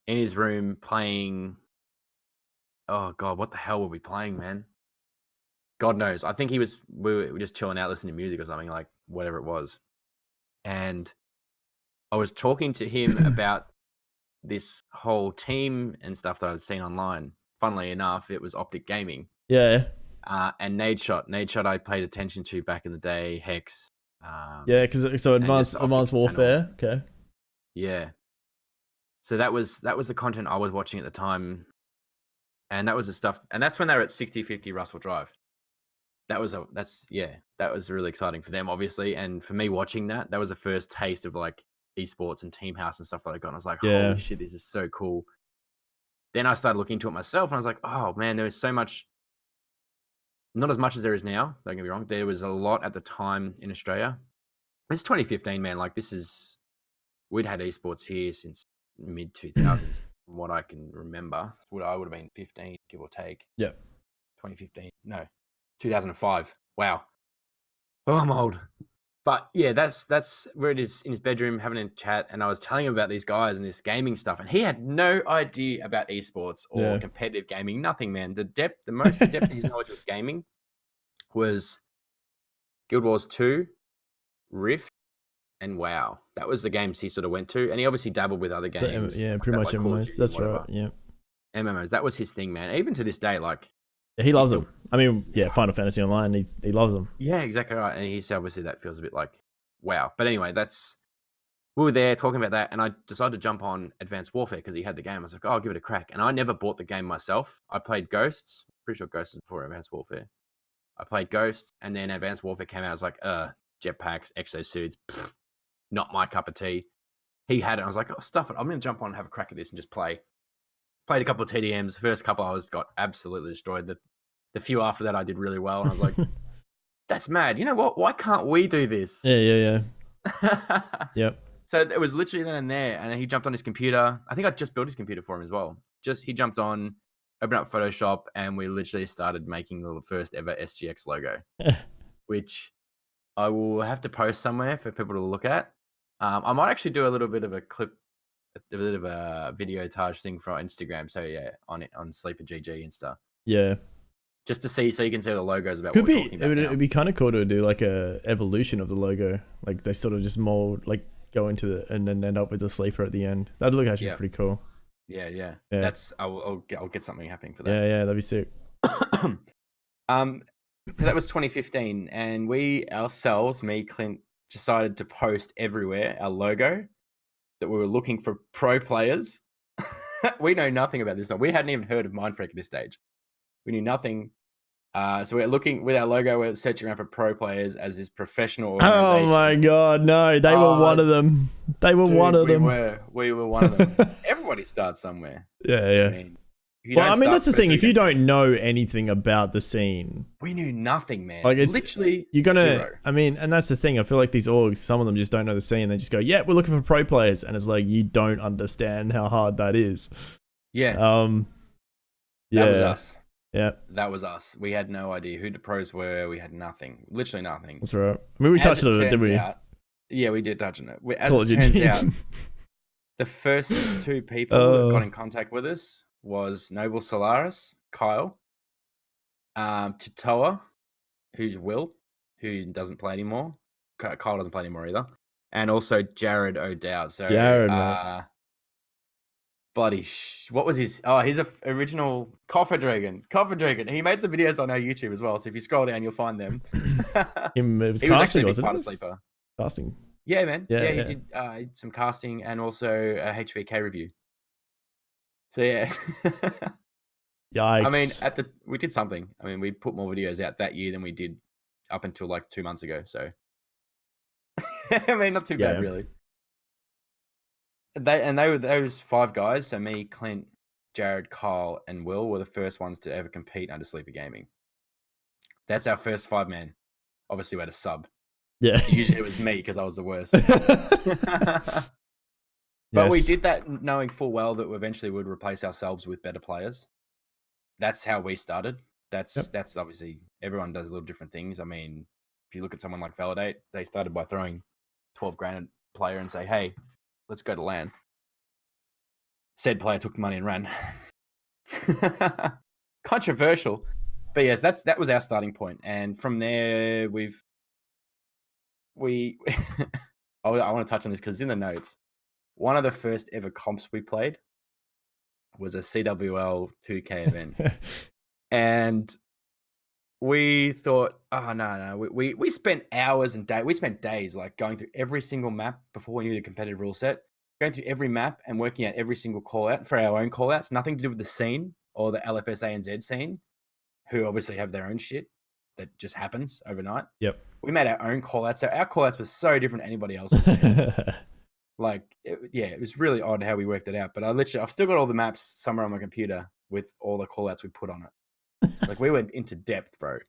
in his room playing. Oh, God, what the hell were we playing, man? God knows. I think we were just chilling out, listening to music or something, like whatever it was. And I was talking to him about this whole team and stuff that I'd seen online. Funnily enough, it was Optic Gaming. Yeah. And Nadeshot I paid attention to back in the day. Hex. Yeah, because Advanced Warfare. Okay. Yeah. So that was the content I was watching at the time, and that was the stuff. And that's when they were at 6050 Russell Drive. That was really exciting for them, obviously, and for me watching that was the first taste of like esports and Team House and stuff that I got. And I was like, holy shit, this is so cool. Then I started looking into it myself, and I was like, oh man, there is so much. Not as much as there is now. Don't get me wrong. There was a lot at the time in Australia. It's 2015, man. Like we'd had esports here since mid 2000s, from what I can remember. I would have been 15, give or take. Yeah. 2015. No. 2005. Wow. Oh, I'm old. But yeah, that's where it is, in his bedroom having a chat, and I was telling him about these guys and this gaming stuff, and he had no idea about esports or competitive gaming. Nothing, man. The most in depth of his knowledge of gaming was Guild Wars 2, Rift, and WoW. That was the games he sort of went to, and he obviously dabbled with other games. So, yeah, pretty much MMOs. That's right. Yeah, MMOs. That was his thing, man. Even to this day, like he loves them. I mean, yeah, Final Fantasy Online. He loves them. Yeah, exactly right. And he said obviously that feels a bit like wow. But anyway, we were there talking about that, and I decided to jump on Advanced Warfare because he had the game. I was like, oh, I'll give it a crack. And I never bought the game myself. I played Ghosts. Pretty sure Ghosts was before Advanced Warfare. I played Ghosts, and then Advanced Warfare came out. I was like, jetpacks, exosuits, not my cup of tea. He had it. I was like, oh, stuff it. I'm going to jump on and have a crack at this and just play. Played a couple of TDMs. The first couple I got absolutely destroyed. The few after that I did really well. And I was like, that's mad. You know what? Why can't we do this? Yeah. Yep. So it was literally then and there. And he jumped on his computer. I think I just built his computer for him as well. He jumped on, opened up Photoshop, and we literally started making the first ever SGX logo, which I will have to post somewhere for people to look at. I might actually do a little bit of a clip, a bit of a video-tage thing for our Instagram. So yeah, on Sleeper GG and stuff. Yeah. Just to see, so you can see the logos about. Could be. It'd be kind of cool to do like a evolution of the logo. Like they sort of just mold, like go into and then end up with the sleeper at the end. That'd look actually pretty cool. Yeah. That's I'll get something happening for that. Yeah, that'd be sick. So that was 2015, and we ourselves, me, Clint, decided to post everywhere our logo that we were looking for pro players. We know nothing about this. We hadn't even heard of Mindfreak at this stage. We knew nothing. So we're looking with our logo, we're searching around for pro players as this professional organization. Oh my God, no, they were one of them. They were one of them. We were one of them. Everybody starts somewhere. Yeah. I mean, that's the thing. If you don't know anything about the scene, we knew nothing, man. Like it's literally you're gonna. Zero. I mean, and that's the thing. I feel like these orgs, some of them just don't know the scene. They just go, "Yeah, we're looking for pro players," and it's like you don't understand how hard that is. Yeah. That was us. Yeah, that was us. We had no idea who the pros were. We had nothing. Literally nothing. That's right. I mean, we touched on it, didn't we? Yeah, we did touch on it. As it turns out, the first two people that got in contact with us was Noble Solaris, Kyle, Tatoa, who's Will, who doesn't play anymore. Kyle doesn't play anymore either. And also Jared O'Dowd. So Jared, what was his? Oh, he's original Coffer Dragon. He made some videos on our YouTube as well. So if you scroll down, you'll find them. It was he casting, was wasn't part it? of Sleeper. Casting. Yeah, man. Yeah, he did some casting and also a HVK review. So yeah. Yikes. I mean, we did something. I mean, we put more videos out that year than we did up until like 2 months ago. So I mean, not too bad really. They were those 5 guys. So me, Clint, Jared, Kyle, and Will were the first ones to ever compete under Sleeper Gaming. That's our first 5-man. Obviously, we had a sub. Yeah. Usually it was me because I was the worst. But we did that knowing full well that we eventually would replace ourselves with better players. That's how we started. That's obviously everyone does a little different things. I mean, if you look at someone like Validate, they started by throwing 12 grand a player and say, hey, let's go to LAN. Said player took the money and ran. Controversial. But yes, that was our starting point. And from there, I want to touch on this because it's in the notes. One of the first ever comps we played was a CWL 2K event. And we thought, oh, no. We spent hours and days. We spent days like going through every single map before we knew the competitive rule set. Going through every map and working out every single call out for our own call outs. Nothing to do with the scene or the LFS ANZ scene, who obviously have their own shit that just happens overnight. Yep. We made our own call outs. So our call outs were so different to anybody else's. It was really odd how we worked it out. But I've still got all the maps somewhere on my computer with all the call outs we put on it. Like we went into depth, bro.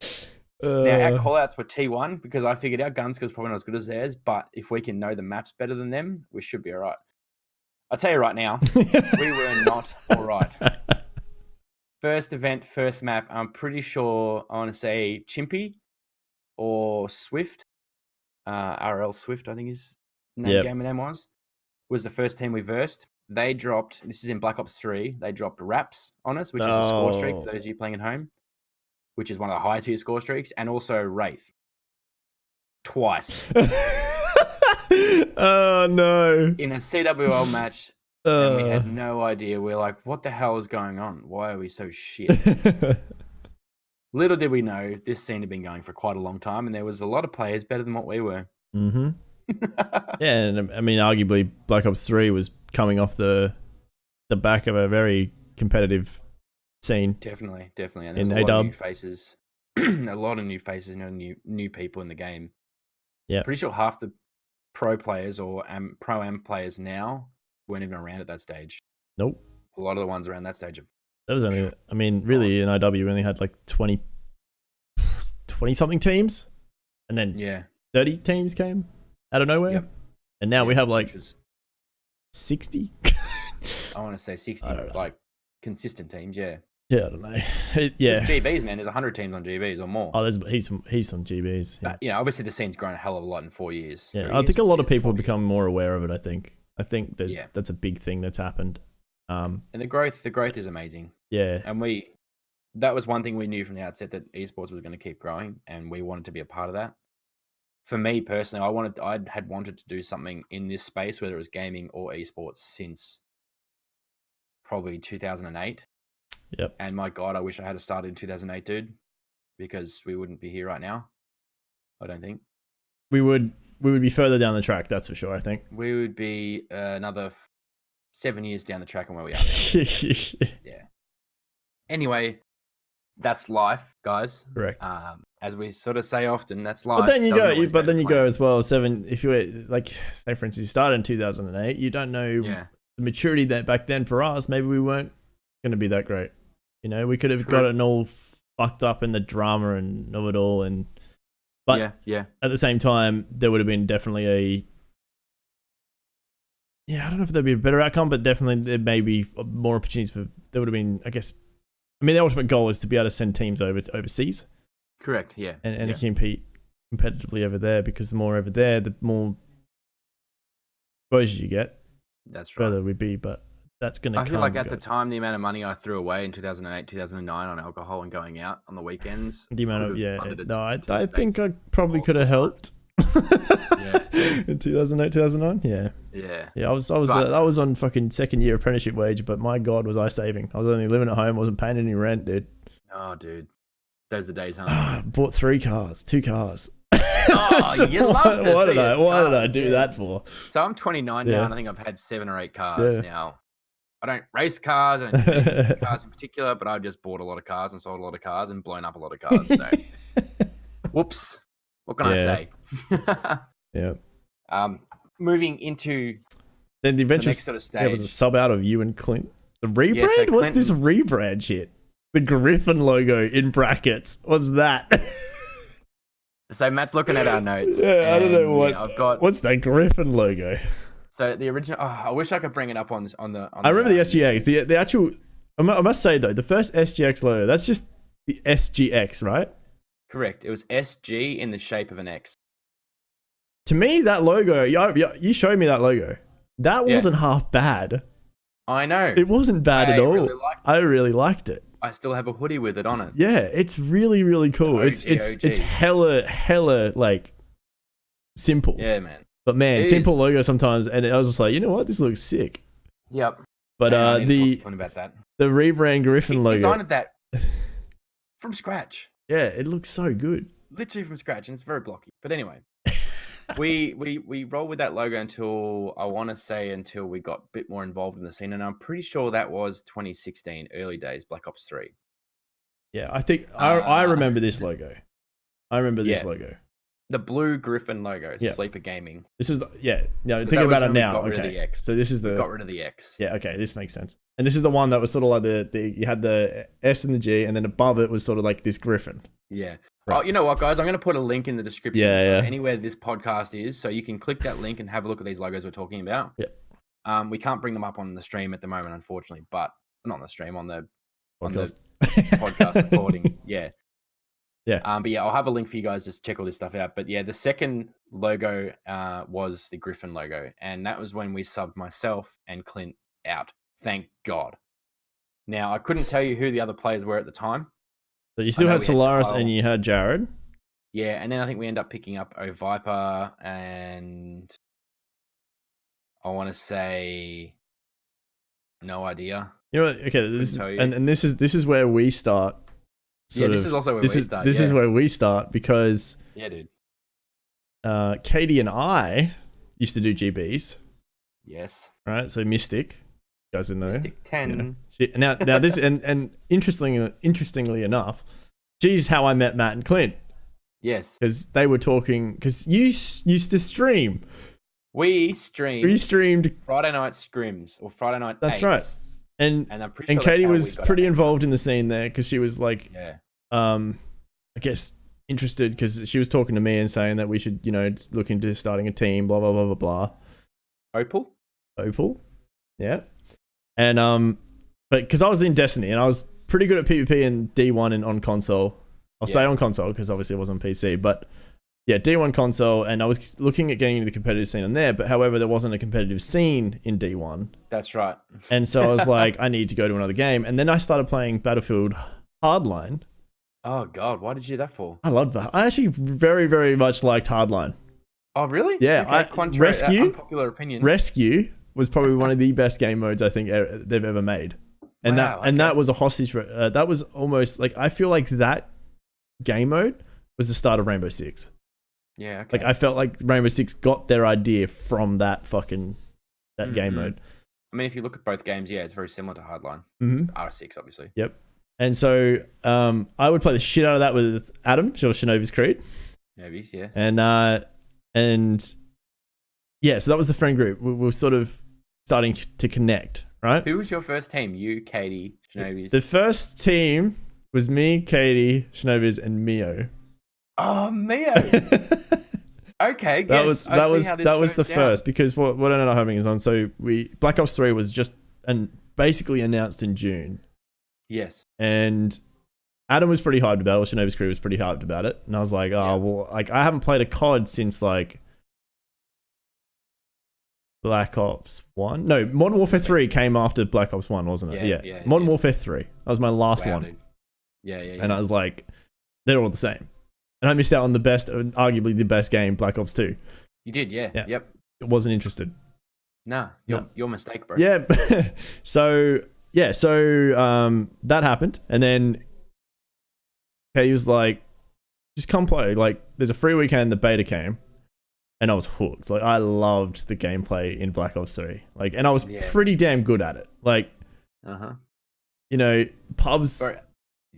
Now our call outs were T1 because I figured our gun skills probably not as good as theirs, but if we can know the maps better than them, we should be all right. I'll tell you right now, we were not all right. First event, first map, I'm pretty sure I want to say Chimpy or Swift RL Swift, I think his game name was the first team we versed. They dropped, this is in Black Ops 3, they dropped Raps on us, which is a score streak for those of you playing at home, which is one of the high tier score streaks, and also Wraith. Twice. Oh, no. In a CWL match, and we had no idea. We're like, what the hell is going on? Why are we so shit? Little did we know, this scene had been going for quite a long time, and there was a lot of players better than what we were. Mm-hmm. Yeah, and I mean, arguably, Black Ops 3 was coming off the back of a very competitive scene. Definitely. And there's a lot of new faces. A lot of new faces, new people in the game. Yeah. Pretty sure half the pro players or pro-am players now weren't even around at that stage. Nope. A lot of the ones around that stage that was only, I mean, really, in IW, we only had like 20 something teams, and then 30 teams came out of nowhere. Yep. And now we have like 60. I want to say 60, like consistent teams. Yeah, I don't know. GBs, man, there's 100 teams on GBs or more. Oh, there's he's on GBs. Yeah. But obviously the scene's grown a hell of a lot in 4 years. Yeah, I think a lot of people have become more aware of it. I think that's a big thing that's happened. And the growth is amazing. Yeah, and that was one thing we knew from the outset, that esports was going to keep growing, and we wanted to be a part of that. For me personally, I had wanted to do something in this space, whether it was gaming or esports, since probably 2008. Yep. And my God, I wish I had started in 2008, dude, because we wouldn't be here right now. I don't think we would be further down the track. That's for sure. I think we would be another 7 years down the track from where we are now. Yeah. Anyway, that's life, guys. Correct. As we sort of say often, that's life. But then you go as well. If you were, like, say for instance, you started in 2008, you don't know the maturity that back then for us. Maybe we weren't going to be that great. We could have gotten all fucked up in the drama and of it all, but at the same time, there would have been definitely I don't know if there'd be a better outcome, but definitely there may be more opportunities there would have been, I guess. I mean, the ultimate goal is to be able to send teams overseas. Correct, yeah. And compete competitively over there, because the more over there, the more exposure you get. That's right. Further we be, but that's going to come. I feel like at the time, the amount of money I threw away in 2008, 2009 on alcohol and going out on the weekends. The amount of, I think I probably could have helped. In 2008, 2009, I was on fucking second year apprenticeship wage, but my God, was I saving. I was only living at home, wasn't paying any rent, dude. Oh, dude, those are the days, huh? Bought 2 cars. Oh, you love to see it. Why did I do that for? So I'm 29 now, and I think I've had 7 or 8 cars now. I don't race cars, I don't do any cars in particular, but I've just bought a lot of cars and sold a lot of cars and blown up a lot of cars. So, whoops. What can I say? Yeah. Moving into then the eventual next sort of stage. There was a sub out of you and Clint. The rebrand? Yeah, so what's this rebrand shit? The Griffin logo in brackets. What's that? So Matt's looking at our notes. Yeah, I don't know what. What's that Griffin logo? So the original. Oh, I wish I could bring it up on the. I remember the SGX. The actual. I must say though, the first SGX logo. That's just the SGX, right? Correct. It was SG in the shape of an X. To me, that logo, you showed me that logo. That wasn't half bad. I know. It wasn't bad at all. I really liked it. I still have a hoodie with it on it. Yeah, it's really, really cool. It's hella like simple. Yeah, man. But man, simple logo sometimes, and I was just like, you know what, this looks sick. Yep. But the rebrand Griffin logo. He designed that from scratch. Yeah, it looks so good. Literally from scratch, and it's very blocky. But anyway, we rolled with that logo until we got a bit more involved in the scene, and I'm pretty sure that was 2016, early days, Black Ops 3. Yeah, I think I remember this logo. This logo. The blue Griffin logo, Sleeper Gaming. This is thinking about it now. Okay, so this is got rid of the X. Yeah, okay, this makes sense. And this is the one that was sort of like you had the S and the G, and then above it was sort of like this Griffin. Yeah. Right. Oh, you know what, guys? I'm going to put a link in the description anywhere this podcast is, so you can click that link and have a look at these logos we're talking about. Yeah. We can't bring them up on the stream at the moment, unfortunately, but not on the stream, on the podcast. podcast recording. Yeah. Yeah. But yeah, I'll have a link for you guys to check all this stuff out. But yeah, the second logo was the Griffin logo, and that was when we subbed myself and Clint out. Thank God. Now I couldn't tell you who the other players were at the time. So you still had Solaris and you had Jared. Yeah, and then I think we end up picking up Viper and I want to say no idea. You know what? Okay, this is where we start. This is also where we start. This is where we start because dude. Katie and I used to do GBs. Yes. Right. So Mystic, you guys didn't know. Mystic 10. Now this and interestingly enough, she's how I met Matt and Clint. Yes. Because they were talking. Because you used to stream. We streamed Friday night scrims or Friday night. That's 8s. right. And I'm pretty sure Katie was pretty involved in the scene there because she was like, I guess interested because she was talking to me and saying that we should, look into starting a team, blah blah blah blah blah. Opal, yeah. And but because I was in Destiny and I was pretty good at PvP and D1 and on console. I'll say on console because obviously it wasn't on PC, but yeah, D1 console, and I was looking at getting into the competitive scene on there, but however, there wasn't a competitive scene in D1. That's right. And so I was like, I need to go to another game. And then I started playing Battlefield Hardline. Oh, God. Why did you do that for? I loved that. I actually very, very much liked Hardline. Oh, really? Yeah. Okay, Rescue, unpopular opinion. Rescue was probably one of the best game modes I think they've ever made. And that was a hostage. That was almost like, I feel like that game mode was the start of Rainbow Six. Yeah, okay. Like I felt like Rainbow Six got their idea from that game mode. I mean, if you look at both games, yeah, it's very similar to Hardline. R6, obviously. Yep. And so I would play the shit out of that with Adam, Shinobi's Creed. Shinobi's, yeah. And yeah, so that was the friend group. We were sort of starting to connect, right? Who was your first team? You, Katie, Shinobi's? The first team was me, Katie, Shinobi's, and Mio. Oh, Mio. Okay, that was the first because what ended up happening is Black Ops 3 was just basically announced in June. Yes. And Adam was pretty hyped about it, or Shinobi's Crew was pretty hyped about it. And I was like, I haven't played a COD since like Black Ops 1. No, Modern Warfare 3 came after Black Ops 1, wasn't it? Yeah. Modern Warfare 3. That was my last one. Dude. Yeah. And I was like, they're all the same. And I missed out on the best, arguably the best game, Black Ops 2. You did, yeah. Yep. I wasn't interested. Nah, your mistake, bro. Yeah. So that happened. And then he was like, just come play. Like, there's a free weekend, the beta came. And I was hooked. Like, I loved the gameplay in Black Ops 3. Like, and I was pretty damn good at it. Like, pubs...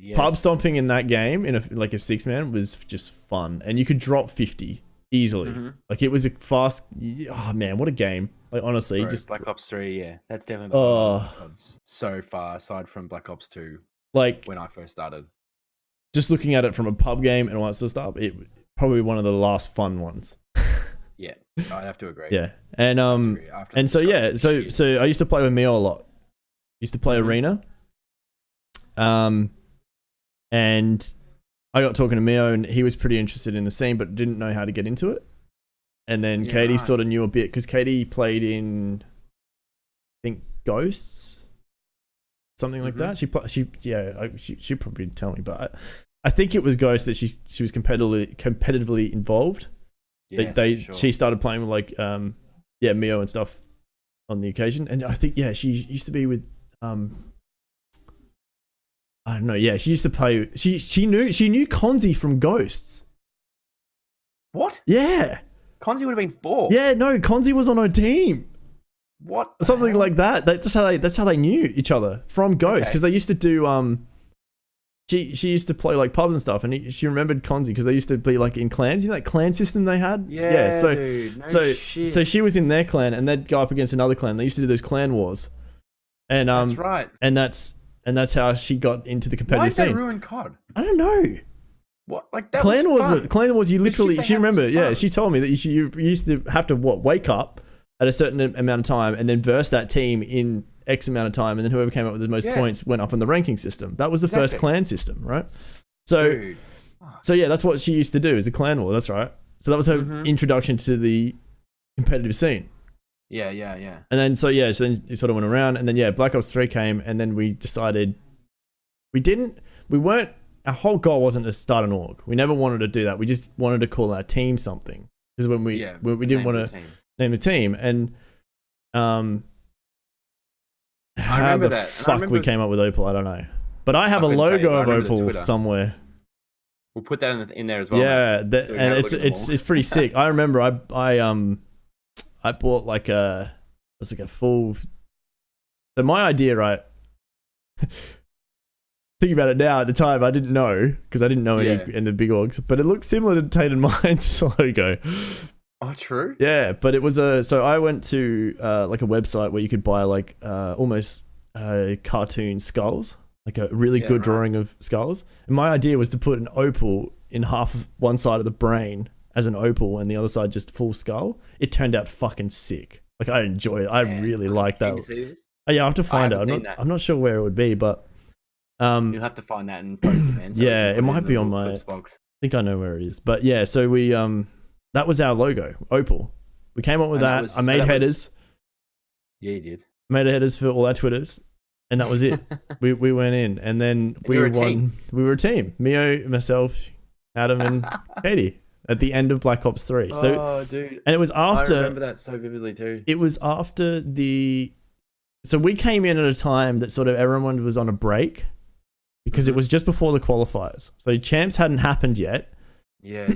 Yes. Pub stomping in that game in a 6-man was just fun, and you could drop 50 easily. Like it was a fast. Oh man, what a game! Like honestly, just Black Ops 3. Yeah, that's definitely the so far aside from Black Ops 2. Like when I first started, just looking at it from a pub game and all that sort of stuff, it probably one of the last fun ones. Yeah, I'd have to agree. Yeah, and so I used to play with Mio a lot. Used to play Arena. And I got talking to Mio, and he was pretty interested in the scene, but didn't know how to get into it. And then Katie sort of knew a bit because Katie played in, I think, Ghosts, something like that. She probably didn't tell me, but I think it was Ghosts that she was competitively involved. Yes, she started playing with Mio and stuff on the occasion, and I think she used to be with I don't know. Yeah, she used to play. She knew Konzi from Ghosts. What? Yeah, Konzi would have been 4. Yeah, no, Konzi was on her team. What? Something like that. That's how they knew each other from Ghosts because they used to do She used to play like pubs and stuff, and she remembered Konzi because they used to be like in clans. You know that clan system they had? Yeah. So dude, shit. So she was in their clan, and they'd go up against another clan. They used to do those clan wars. And that's right. And that's how she got into the competitive scene. Why did they ruin COD? I don't know. What? Like that Clan was fun. Clan Wars, you literally... She remembered, yeah. She told me that you used to have to, wake up at a certain amount of time and then verse that team in X amount of time, and then whoever came up with the most points went up in the ranking system. That was the first clan system, right? So... So yeah, that's what she used to do, is a clan war. That's right. So that was her introduction to the competitive scene. Yeah. And then so then it sort of went around, and then Black Ops 3 came, and then we decided our whole goal wasn't to start an org. We never wanted to do that. We just wanted to call our team something. This is when we didn't want to name the team. And how the fuck we came up with Opal, I don't know. But I have a logo of Opal somewhere. We'll put that in there as well. Yeah, and it's pretty sick. I remember I bought like a full. So my idea, right? Thinking about it now, at the time I didn't know, because I didn't know any in the big orgs, but it looked similar to Tate and Mine's logo. Oh, true. Yeah, but it was so I went to like a website where you could buy like almost cartoon skulls, like a really good drawing of skulls. And my idea was to put an opal in half of one side of the brain as an opal, and the other side just full skull. It turned out fucking sick. Like, I enjoyed it. I really like that. Oh, yeah, I have to find it. I'm not sure where it would be, but you'll have to find that and post it, man. So it might be on my. I think I know where it is, but yeah. So we that was our logo, Opal. We came up with that. I made headers. Yeah, you did. Made headers for all our Twitters, and that was it. we went in, and then we won. We were a team. Mio, myself, Adam, and Katie at the end of Black Ops 3. So, dude, and it was after. I remember that so vividly too. It was after the. So we came in at a time that sort of everyone was on a break, because it was just before the qualifiers. So champs hadn't happened yet. Yeah.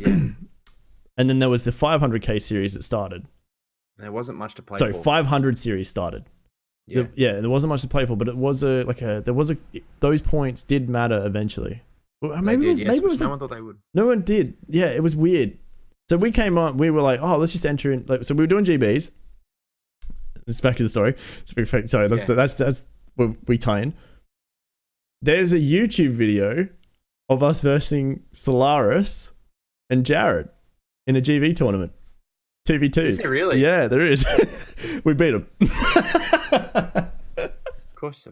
And then there was the 500k series that started. There wasn't much to play for. So 500 series started. Yeah. There wasn't much to play for, but it was those points did matter eventually. Maybe it was no one thought they would. No one did. Yeah, it was weird. So we came on, we were like, oh, let's just enter in. So we were doing GBs. It's back to the story. Sorry, that's where we tie in. There's a YouTube video of us versing Solaris and Jared in a GV tournament. 2v2s. Is there really? Yeah, there is. We beat them. Of course.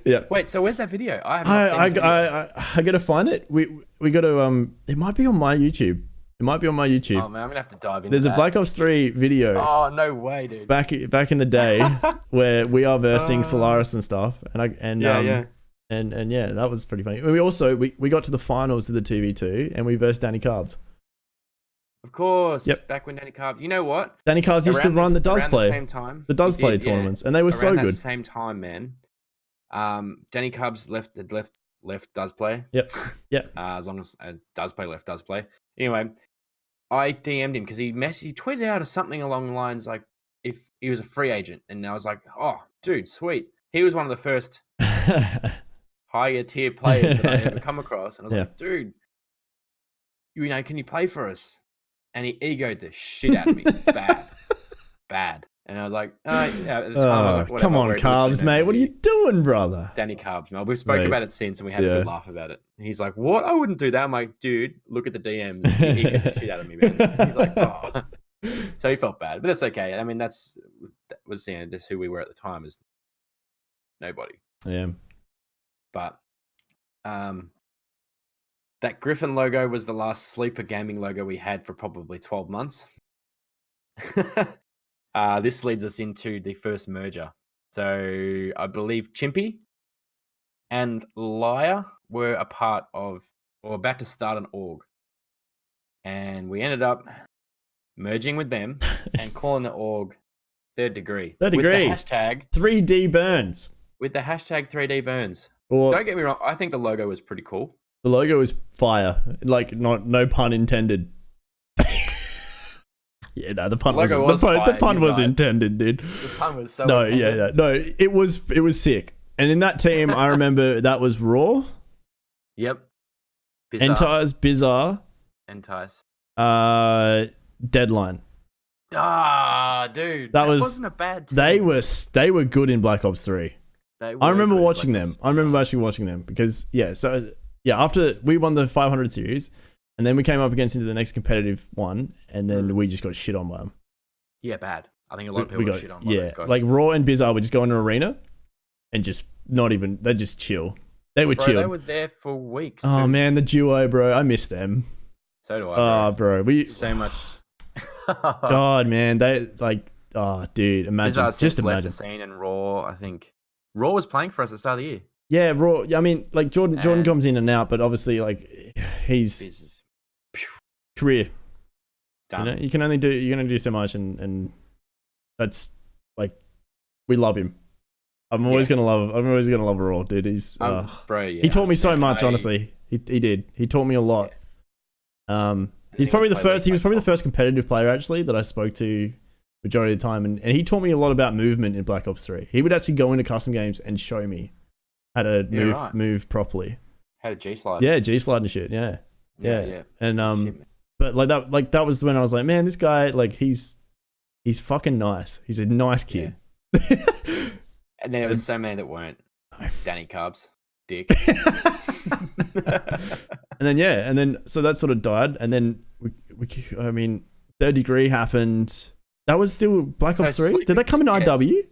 Yeah. Wait, so where's that video? I gotta find it. We gotta it might be on my YouTube. Oh man, I'm gonna have to dive into There's a Black Ops 3 video. Oh, no way, dude. Back in the day where we are versing Solaris and stuff. And that was pretty funny. We also we got to the finals of the 2v2 and we versed Danny Carbs. Of course. Yep. Back when Danny Carbs. You know what? Danny Carbs used to run the Does Play. The same time. The Does Play tournaments, and they were so good. Around that same time, man. Danny Carbs left Does Play. Yep. As long as Does Play left Does Play. Anyway, I DM'd him because he tweeted out something along the lines like if he was a free agent, and I was like, oh, dude, sweet. He was one of the first higher tier players that I ever come across, and I was like, dude, can you play for us? And he egoed the shit out of me, bad. And I was like, at the time, I was like, come on, Carbs, mate, what are you doing, brother? Danny Carbs, man. We spoke about it since, and we had a good laugh about it. And he's like, what? I wouldn't do that. I'm like, dude, look at the DMs. He egoed the shit out of me, man. He's like, oh. So he felt bad, but that's okay. I mean, that was just who we were at the time, as nobody. Yeah. But that Griffin logo was the last sleeper gaming logo we had for probably 12 months. This leads us into the first merger. So I believe Chimpy and Liar were a part of, or about to start an org. And we ended up merging with them and calling the org Third Degree. Third Degree. With the hashtag 3D Burns. With the hashtag 3D Burns. Don't get me wrong, I think the logo was pretty cool. The logo is fire. Like, no pun intended. Yeah, no, the pun was intended, dude. The pun was so intended. No, it was sick. And in that team, I remember that was Raw. Yep. Entice, Bizarre. Deadline. Dude. That wasn't a bad team. They were good in Black Ops 3. I remember watching them. I remember actually watching them because after we won the 500 series, and then we came up against into the next competitive one, and then we just got shit on by them. Yeah, bad. I think a lot of people got shit on by those guys. Like Raw and Bizarre would just go in an arena and just they just chill. They were chilled. They were there for weeks. Oh too. Man, the duo, bro. I miss them. So do I. Bro. We so much. God, man, they like. Oh, dude, imagine. Just imagine. Left the scene and Raw. I think Raw was playing for us at the start of the year. Yeah, Raw. I mean, like Jordan comes in and out, but obviously, like he's career. Done. You know, you're gonna do so much, and that's like we love him. I'm always gonna love Raw, dude. He's bro. Yeah, he taught me so much. Honestly, he did. He taught me a lot. He's probably the first. He was probably the first competitive player actually that I spoke to majority of the time, and he taught me a lot about movement in Black Ops 3. He would actually go into custom games and show me how to move properly. How to G-slide. Yeah, G-slide and shit. Yeah. And but like that was when I was like, man, this guy, like he's fucking nice. He's a nice kid. Yeah. And there was so many that weren't. Danny Carbs, dick. and then so that sort of died, and then I mean, Third Degree happened. That was still Black Ops 3. Did that come in IW?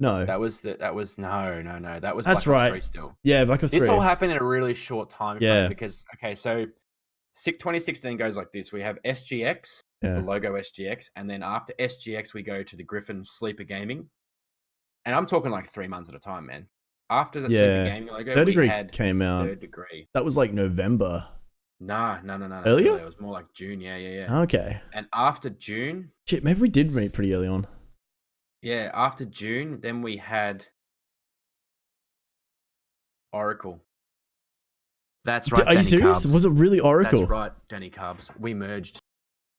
No. That was no. That was That's Black right. Ops 3 still. Yeah, Black Ops 3. This all happened in a really short time frame because so 2016 goes like this. We have SGX, the logo SGX, and then after SGX we go to the Griffin Sleeper Gaming. And I'm talking like 3 months at a time, man. After the Sleeper Gaming logo, Third Degree had came out. Third Degree. That was like November. No. Earlier? It was more like June. Yeah. Okay. And after June, shit, maybe we did meet pretty early on. Yeah, after June, then we had Oracle. That's right. Are you serious? Carbs. Was it really Oracle? That's right, Danny Carbs. We merged.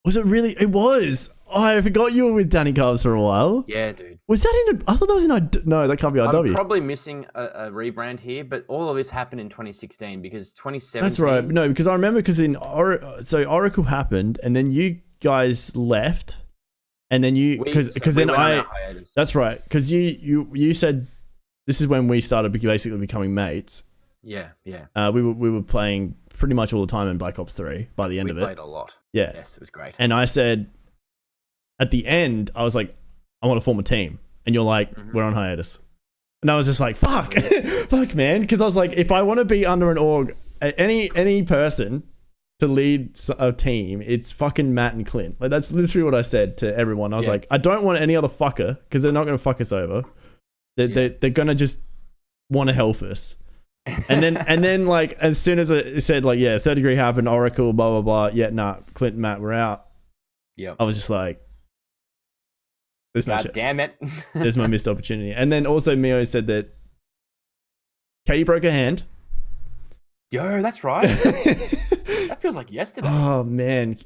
Was it really? It was. Oh, I forgot you were with Danny Carbs for a while. Yeah, dude. Was that in? I thought that was in. No, that can't be IW. I'm probably missing a rebrand here, but all of this happened in 2016 because 2017. That's right. No, because I remember so Oracle happened, and then you guys left, and then because then that's right, because you said this is when we started basically becoming mates. Yeah. We were playing pretty much all the time in Black Ops 3 by the end of it. We played a lot. Yeah. Yes, it was great. And I said, at the end, I was like, I want to form a team. And you're like, we're on hiatus. And I was just like, fuck. Fuck, man. Because I was like, if I want to be under an org, any person to lead a team, it's fucking Matt and Clint. Like, that's literally what I said to everyone. I was like, I don't want any other fucker because they're not going to fuck us over. They're going to just want to help us. and then like as soon as it said like Third Degree happened, Oracle, blah blah blah, Clint and Matt were out. Yeah, I was just like, God damn it. There's my missed opportunity. And then also Mio said that Katie broke her hand. Yo, that's right. That feels like yesterday. Oh man,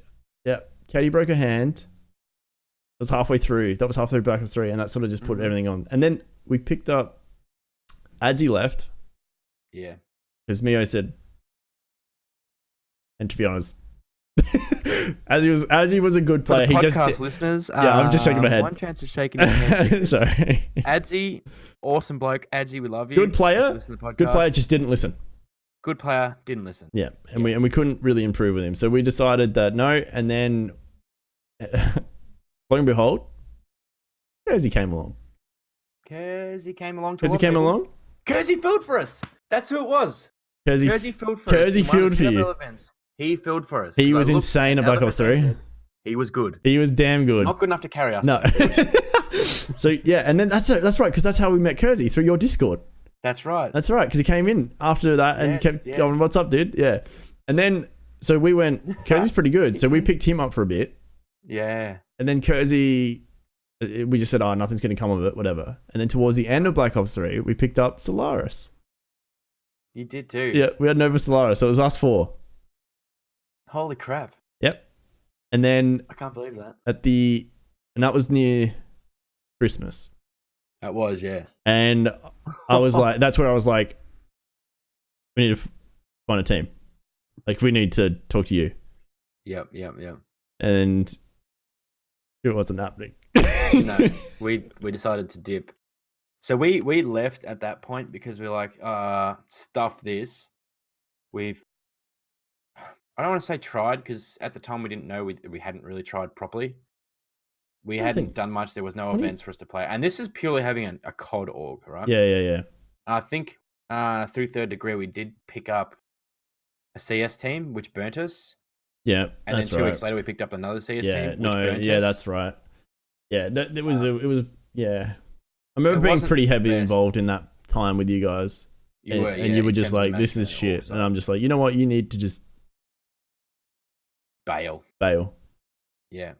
yeah, Katie broke her hand. It was halfway through. That was halfway through Black Ops 3, and that sort of just put everything on. And then we picked up. Adzi left. Yeah. Because Mio said, and to be honest, Adzi was a good player. For the podcast listeners, I'm just shaking my head. One chance of shaking your head. Sorry. Adzi, awesome bloke. Adzi, we love you. Good player. Good player, just didn't listen. Good player, didn't listen. Yeah, and we couldn't really improve with him. So we decided that no, and then lo and behold, Kersey came along. Kersey came along. Kersey filled for us. That's who it was. Kersey filled for us. Kersey filled for you. He filled for us. He was insane at Black Ops 3. He was good. He was damn good. Not good enough to carry us. No. So yeah, and then that's right, because that's how we met Kersey, through your Discord. That's right. That's right, because he came in after that and kept going, "What's up, dude?" Yeah. And then so we went, Kersey's pretty good, so we picked him up for a bit. Yeah. And then Kersey, we just said, "Oh, nothing's going to come of it, whatever." And then towards the end of Black Ops 3, we picked up Solaris. You did too. Yeah, we had Nova Solaris, so it was us four. Holy crap. Yep. And then I can't believe that. And that was near Christmas. That was, yeah. And I was like, that's where I was like, we need to find a team. Like, we need to talk to you. Yep. And it wasn't happening. No, we decided to dip. So we left at that point because we're like, stuff this. I don't want to say tried, because at the time we didn't know, we hadn't really tried properly. We hadn't done much. There was no events for us to play. And this is purely having a COD org, right? Yeah. And I think through Third Degree, we did pick up a CS team, which burnt us. Yeah, and then 2 weeks later, we picked up another CS team, which burnt us. Yeah, that's right. Yeah, it was. Yeah. I remember being pretty heavily involved in that time with you guys. And you were just like, this is shit. And I'm just like, you know what? You need to just bail. Yeah.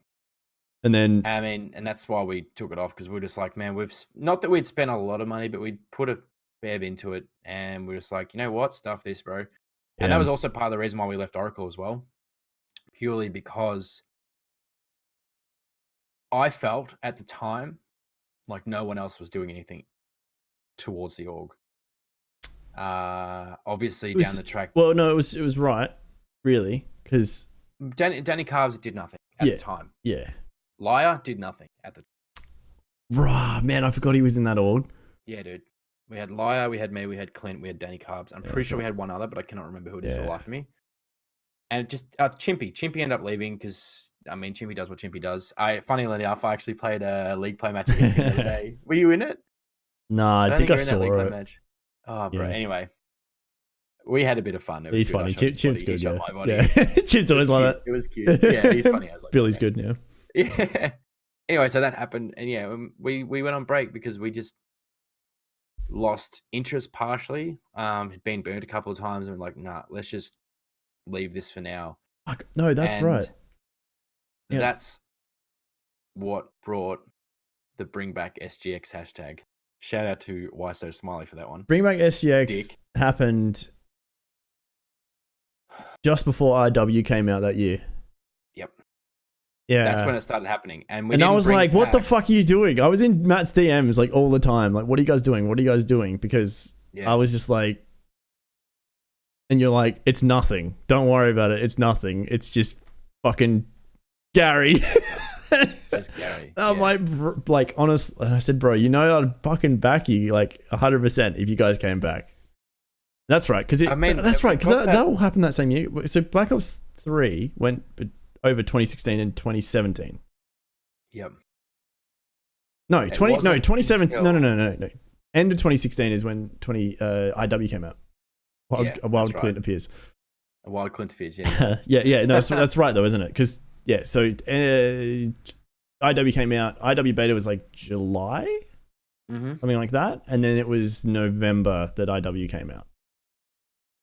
And then, I mean, and that's why we took it off, because we were just like, man, not that we'd spent a lot of money, but we'd put a fair bit into it, and we're just like, you know what? Stuff this, bro. And that was also part of the reason why we left Oracle as well, purely because I felt at the time like no one else was doing anything towards the org. Obviously down the track. Well, no, it was right, really, because Danny Carbs did nothing at the time. Yeah. Liar did nothing at the time. Rah, man, I forgot he was in that org. Yeah, dude. We had Liar, we had me, we had Clint, we had Danny Carbs. I'm pretty sure we had one other, but I cannot remember who it is for the life of me. And it just Chimpy ended up leaving because, I mean, Chimpy does what Chimpy does. Funnily enough, I actually played a league play match against him the other day. Were you in it? No, I think I saw it. Match. Oh, bro. Yeah. Anyway, we had a bit of fun. He's funny. Chimp's good. Yeah. Chimp's always like that. It was cute. Yeah, he's funny. I was like, Billy's good now. Yeah. Anyway, so that happened, and yeah, we went on break because we just lost interest partially. Had been burnt a couple of times, and we're like, nah, let's just leave this for now. No, that's right. Yes. That's what brought the Bring Back SGX hashtag. Shout out to Why So Smiley for that one. Bring Back SGX happened just before IW came out that year. Yep. Yeah. That's when it started happening. And I was like, what the fuck are you doing? I was in Matt's DMs like all the time. Like, what are you guys doing? What are you guys doing? Because I was just like, and you're like, it's nothing. Don't worry about it. It's nothing. It's just fucking Gary. Just Gary. I'm like, honest. I said, bro, you know, I'd fucking back you like 100% if you guys came back. That's right. Because that's right. Because that all happened that same year. So Black Ops 3 went over 2016 and 2017. Yep. No, 2017. No. End of 2016 is when IW came out. A Wild Clint appears. A Wild Clint appears, yeah. yeah. No, that's right though, isn't it? Because so IW came out. IW beta was like July, something like that, and then it was November that IW came out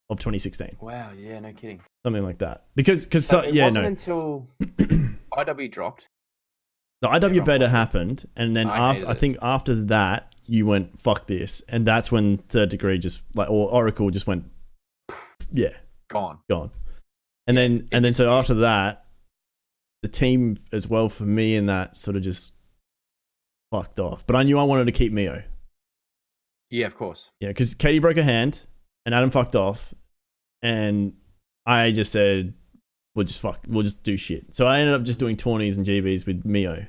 of 2016. Wow, yeah, no kidding. Something like that. Because it wasn't until IW dropped. The IW beta happened, and then I think after that you went fuck this, and that's when Third Degree just or Oracle just went, gone. And then so after that, the team as well for me and that sort of just fucked off. But I knew I wanted to keep Mio. Yeah, of course. Yeah, because Katie broke her hand, and Adam fucked off, and I just said, we'll just do shit. So I ended up just doing tourneys and GBs with Mio.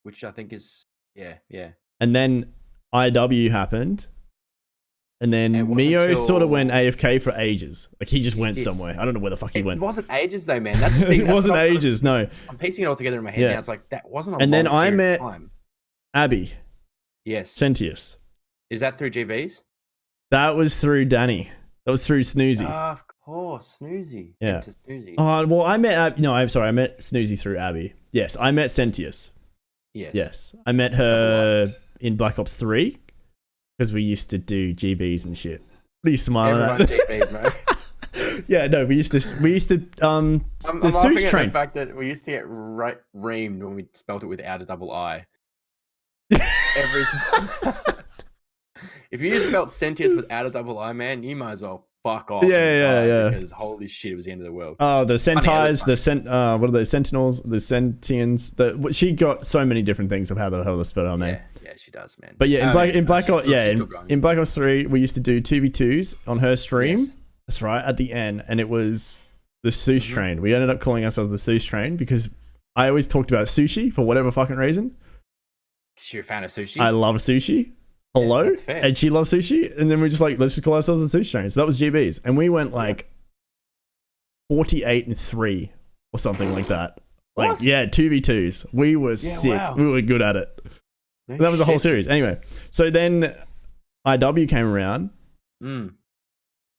Which I think is, yeah. And then IW happened. And then Mio sort of went AFK for ages. Like he just went somewhere. I don't know where the fuck he went. It wasn't ages though, man. That's the thing. It wasn't ages, no. I'm piecing it all together in my head now. It's like, that wasn't a long And then I met time. Abby. Yes. Sentius. Is that through GBs? That was through Danny. That was through Snoozy. Of course, Snoozy. Yeah. Snoozy. Well, I met Abby. No, I'm sorry. I met Snoozy through Abby. Yes, I met Sentius. Yes. I met her in Black Ops 3 because we used to do GBs and shit. What are you smiling at? GBs, bro. Yeah, no, we used to I'm the Sush train. The fact that we used to get reamed when we spelled it without a double I. Every time. If you just spelled Sentius without a double I, man, you might as well fuck off. Yeah. Because holy shit, it was the end of the world. Oh, the Sentais, what are they? Sentinels, the Sentians. She got so many different things of how the hell to spell her name. Yeah, she does, man. But yeah, in Black Ops 3, we used to do 2v2s on her stream. Yes. That's right, at the end, and it was the Sush train. We ended up calling ourselves the Sush train because I always talked about sushi for whatever fucking reason. You're a fan of sushi? I love sushi. Hello? That's fair. And she loves sushi. And then we're just like, let's just call ourselves the Sushi train. So that was GBs. And we went like 48-3 or something like that. Like, 2v2s. We were sick. Wow. We were good at it. That was a whole series. Anyway, so then IW came around.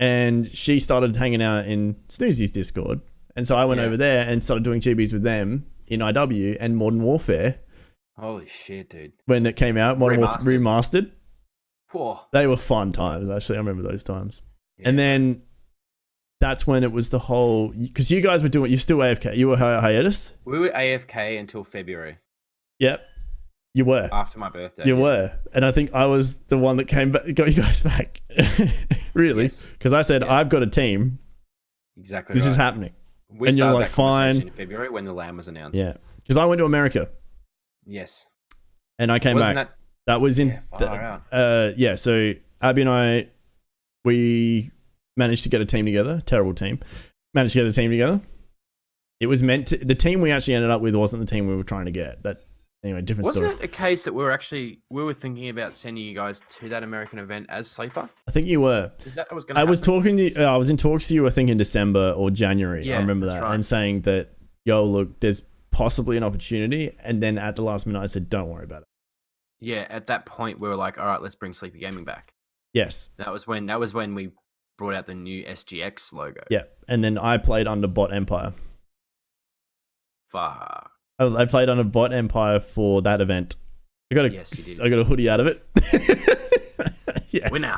and she started hanging out in Snoozy's Discord. And so I went over there and started doing GBs with them in IW and Modern Warfare. Holy shit, dude. When it came out, Modern Warfare Remastered. Whoa. They were fun times, actually. I remember those times. Yeah. And then that's when it was the whole... Because you guys were doing... You're still AFK. You were hiatus? We were AFK until February. Yep. You were. After my birthday. You were. And I think I was the one that came back, got you guys back. Really? Because I said, I've got a team. Exactly. This is happening. And you're like, fine. In February when the LAN was announced. Yeah. Because I went to America. Yes. And I came back. That was in... so Abby and I, we managed to get a team together. Terrible team. Managed to get a team together. It was meant to... The team we actually ended up with wasn't the team we were trying to get. Anyway, different story. Wasn't it a case that we were thinking about sending you guys to that American event as sleeper? I think you were. Is that what was going to happen? I was talking to you, I was in talks to you, I think in December or January. Yeah, I remember that. Right. And saying that, yo, look, there's possibly an opportunity. And then at the last minute, I said, don't worry about it. Yeah, at that point, we were like, all right, let's bring Sleepy Gaming back. Yes. That was when we brought out the new SGX logo. Yeah. And then I played under Bot Empire. Fuck. I played on a Bot Empire for that event. I got a hoodie out of it. Yes. Winner.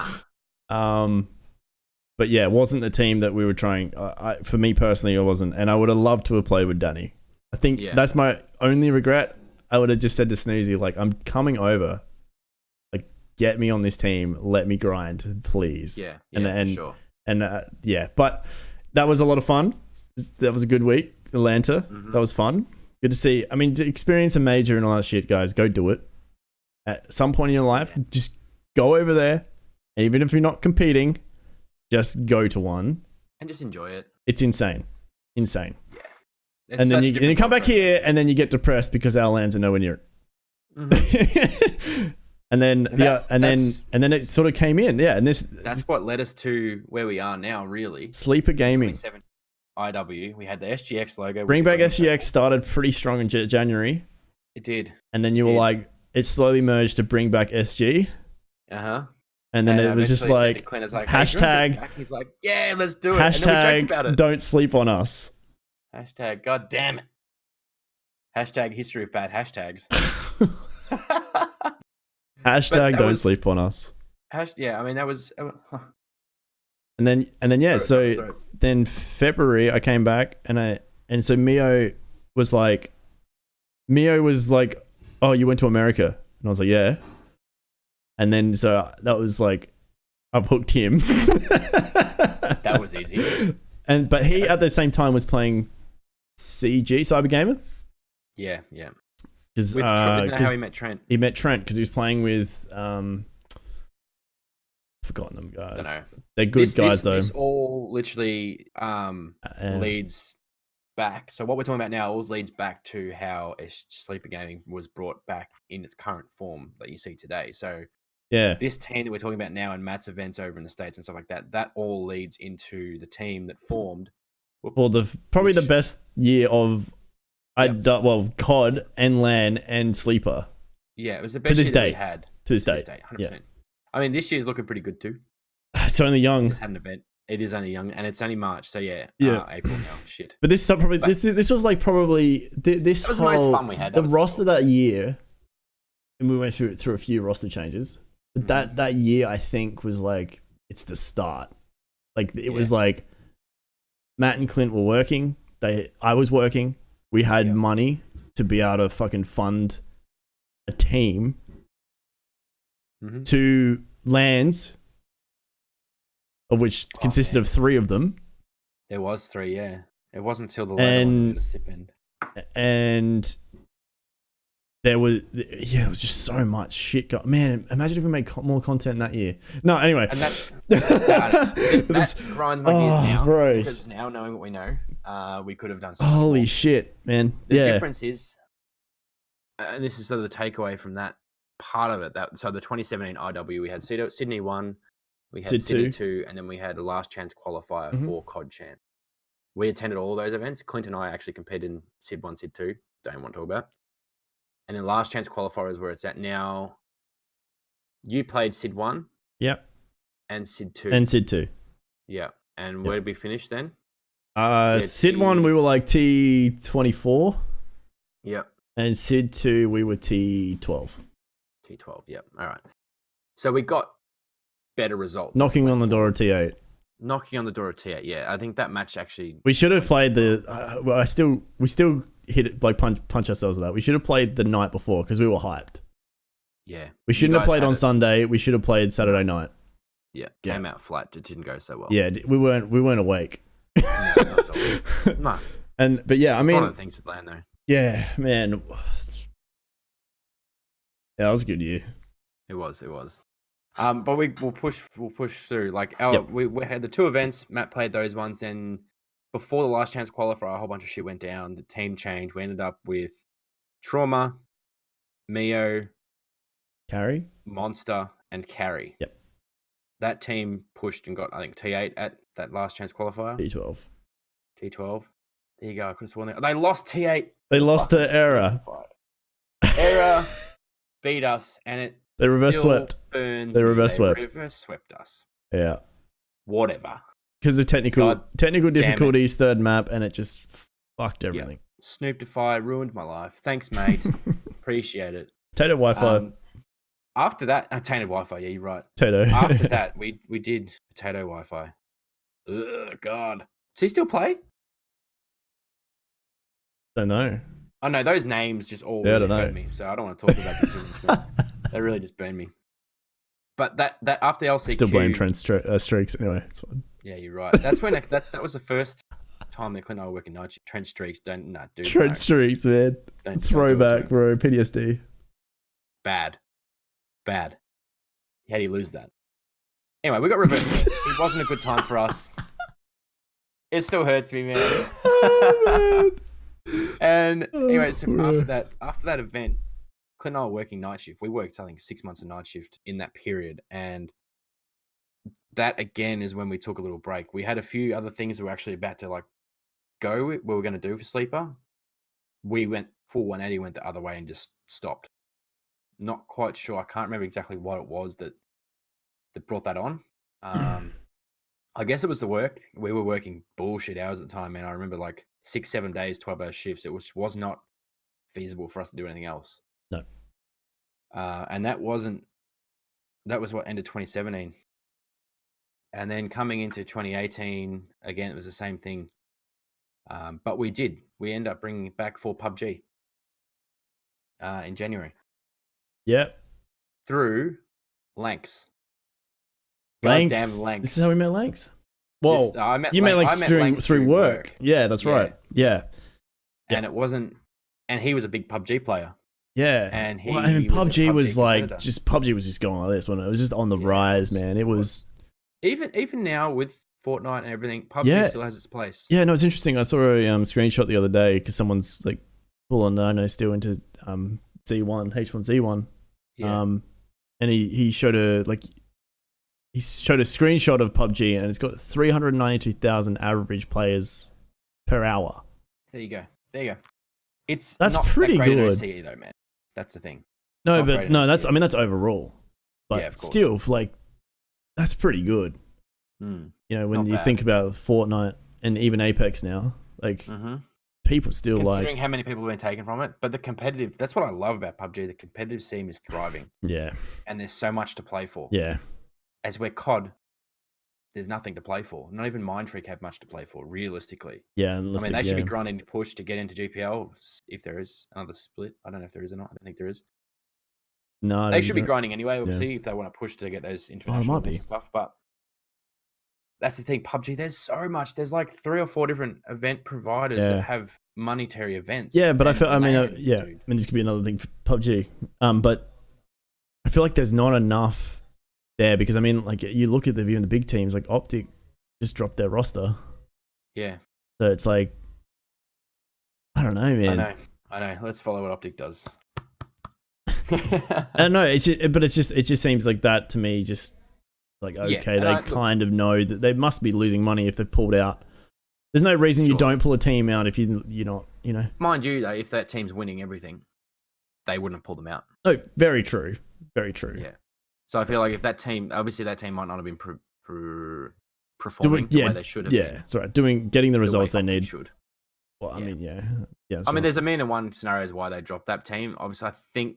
But yeah, it wasn't the team that we were trying. For me personally, it wasn't. And I would have loved to have played with Danny. I think that's my only regret. I would have just said to Snoozy, like, I'm coming over. Like, get me on this team. Let me grind, please. Yeah, for sure. And but that was a lot of fun. That was a good week. Atlanta. Mm-hmm. That was fun. Good to see. I mean, to experience a major and all that shit, guys, go do it. At some point in your life, just go over there. And even if you're not competing, just go to one. And just enjoy it. It's insane. Insane. Yeah. And then you come back here and then you get depressed because our lands are nowhere near it. Mm-hmm. and then it sort of came in. Yeah. And that's what led us to where we are now, really. Sleeper Gaming. IW. We had the SGX logo. Bring Back SGX started pretty strong in January. It did. And then you were like, it slowly merged to Bring Back SG. Uh-huh. And then it was just like, hashtag. Hey, he's like, yeah, let's do it. Hashtag, and then we joked about it. Don't sleep on us. Hashtag, god damn it. Hashtag history of bad hashtags. Hashtag don't sleep on us. Yeah, I mean, that was... And then so then February I came back and so Mio was like, oh, you went to America? And I was like, yeah. And then so that was like, I've hooked him. That was easy. But he at the same time was playing CG, Cyber Gamer. Yeah. Isn't that how he met Trent? He met Trent because he was playing with forgotten them guys. Don't know. They're good guys though. This all literally leads back. So what we're talking about now all leads back to how Sleeper Gaming was brought back in its current form that you see today. So yeah, this team that we're talking about now and Matt's events over in the States and stuff like that, that all leads into the team that formed. Well, probably the best year of COD and LAN and Sleeper. Yeah, it was the best year that we had. To this day, 100%. Yeah. I mean, this year's looking pretty good too. It's only young. Just had an event. It is only young, and it's only March, so yeah. April now. Shit. But this was like probably this was the most fun we had. The roster that year, and we went through a few roster changes. But that year, I think, was like it's the start. Like it was like Matt and Clint were working. I was working. We had money to be able to fucking fund a team. Mm-hmm. 2 lands, of which consisted of 3 of them. There was 3, yeah. It wasn't until the later one, the stipend. And there was, it was just so much shit. Man, imagine if we made more content that year. No, anyway. And that grinds my gears now. Bro. Because now, knowing what we know, we could have done something. Holy shit, man. The difference is, and this is sort of the takeaway from that part of it, so the 2017 IW, we had Sydney 1, we had Sydney 2, and then we had a last chance qualifier for COD Champ. We attended all those events. Clint and I actually competed in Sid 1, Sid 2. Don't want to talk about. And then last chance qualifier is where it's at now. You played Sid 1. Yep. And Sid 2. And Sid 2. Yeah. And where did we finish then? Sid 1, we were like T24. Yep. And Sid 2, we were T12. T12, yep. All right. So we got better results. Knocking on the door of T8. Knocking on the door of T8, yeah. I think that match actually... We should have played the... we still hit it, like punch ourselves with that. We should have played the night before because we were hyped. Yeah. We shouldn't have played on Sunday. We should have played Saturday night. Yeah. Came out flat. It didn't go so well. Yeah, we weren't awake. No, not at all. No. But yeah, I mean... one of the things with LAN, though. Yeah, man. Yeah, that was a good year. It was. But we'll push through. Like we had the 2 events. Matt played those ones. Then before the last chance qualifier, a whole bunch of shit went down. The team changed. We ended up with Trauma, Mio, Carry, Monster, and Carry. Yep. That team pushed and got, I think, T8 at that last chance qualifier. T12. There you go. I could have sworn that. They lost T8. They lost to Error. Error beat us, and they reverse swept. They reverse swept us. Yeah. Whatever. Because of technical difficulties, third map, and it just fucked everything. Yep. Snooptify ruined my life. Thanks, mate. Appreciate it. Tato Wi-Fi. After that, tainted Wi-Fi. Yeah, you're right. Tato. After that, we did potato Wi-Fi. Ugh, God. Does he still play? Don't know. Oh no, those names just all really burn me. So I don't want to talk about them too much. They really just burn me. But that after LCQ, still blame Trent streaks anyway. It's fine. Yeah, you're right. That's when that was the first time that Clint and I were working night shift. Trent streaks dude. Trent streaks, man. Throwback, bro. PTSD. Bad. How do you lose that? Anyway, we got reversed. It wasn't a good time for us. It still hurts me, man. Oh, man. And anyway, so after that event, Clint and I were working night shift. We worked, I think, 6 months of night shift in that period. And that, again, is when we took a little break. We had a few other things we were actually about to, like, go we were going to do for Sleeper. We went full 180, went the other way and just stopped. Not quite sure. I can't remember exactly what it was that brought that on. I guess it was the work. We were working bullshit hours at the time, man. I remember like 6-7 days, 12-hour shifts. It was not feasible for us to do anything else. No. And that was what ended 2017. And then coming into 2018, again, it was the same thing. But we ended up bringing it back for PUBG in January. Yep. Through Lanks. Lanks. This is how we met Lanks? Well, you met Lanks through work. Yeah, that's right. Yeah. And it wasn't... And he was a big PUBG player. Yeah. And PUBG was like... PUBG was just going like this, wasn't it? It was just on the rise, man. It was... Even now with Fortnite and everything, PUBG still has its place. Yeah, no, it's interesting. I saw a screenshot the other day because someone's like full on, I know, still into H1Z1. Yeah. And he showed a screenshot of PUBG and it's got 392,000 average players per hour. There you go. That's not pretty that great good. OCE though, man. That's the thing. That's overall. But still, like, that's pretty good. You know, when you think about Fortnite and even Apex now, like, people still considering how many people have been taken from it, but the competitive, that's what I love about PUBG. The competitive scene is thriving. Yeah. And there's so much to play for. Yeah. As we're COD, there's nothing to play for. Not even Mindfreak have much to play for, realistically. Yeah. They should be grinding to push to get into GPL if there is another split. I don't know if there is or not. I don't think there is. No. They should be grinding anyway, obviously, if they want to push to get those international events and stuff. But that's the thing, PUBG, there's so much. There's like 3 or 4 different event providers that have monetary events. Yeah, but this could be another thing for PUBG. But I feel like there's not enough there because, you look at even the big teams, like Optic just dropped their roster. Yeah. So it's like, I don't know, man. I know. Let's follow what Optic does. I don't know. It just seems like that to me. Just like, okay, they kind of know that they must be losing money if they've pulled out. There's no reason you don't pull a team out if you're not, Mind you, though, if that team's winning everything, they wouldn't have pulled them out. Oh, very true. Very true. Yeah. So I feel like if that team, obviously that team might not have been performing the way they should have been. Yeah, that's right. Getting the results they need. Should. Well, I mean, yeah. I mean, there's a million and one scenarios why they dropped that team. Obviously, I think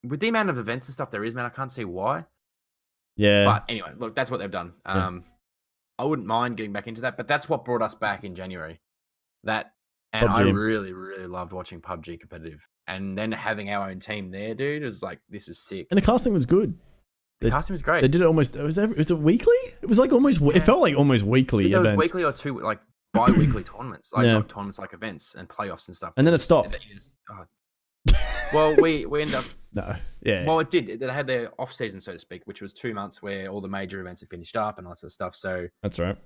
with the amount of events and stuff there is, man, I can't see why. Yeah. But anyway, look, that's what they've done. I wouldn't mind getting back into that, but that's what brought us back in January. And PUBG. I really, really loved watching PUBG competitive. And then having our own team there, dude, was like, this is sick. And the casting was good. The casting was great. They did it almost. Was it weekly? It was like almost. Yeah. It felt like almost weekly events. It was weekly or two, like bi-weekly tournaments, like not tournaments, like events and playoffs and stuff. And then it stopped. Well, we ended up. No. Yeah. Well, it did. They had their off season, so to speak, which was 2 months where all the major events had finished up and all that sort of stuff. So that's right.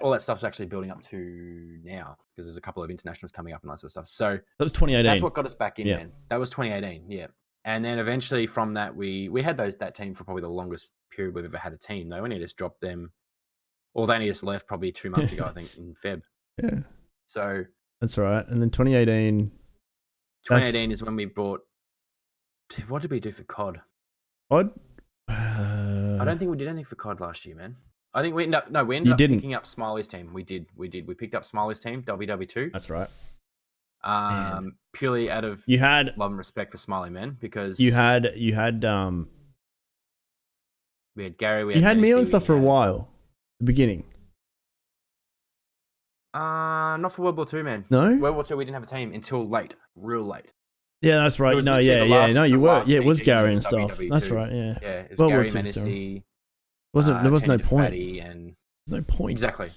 All that stuff's actually building up to now because there's a couple of internationals coming up and that sort of stuff. So that was 2018. That's what got us back in, man. That was 2018. Yeah. And then eventually from that, we had that team for probably the longest period we've ever had a team. They only just dropped them, or they only just left probably 2 months ago, I think, in Feb. Yeah. So that's right. And then 2018. 2018 is when we brought. What did we do for COD? COD? I don't think we did anything for COD last year, man. I think we ended up picking up Smiley's team. We did. We picked up Smiley's team, WW2. That's right. Purely out of love and respect for Smiley, man, because you had we had Gary, you had me on stuff for a while, the beginning. Not for World War II, man. No, World War II we didn't have a team until real late. Yeah, that's right. No, no, you were. Yeah, it was Gary and stuff. WW2. That's right. Yeah. Yeah, it was Gary Menacey. There was no point. And no point. Exactly.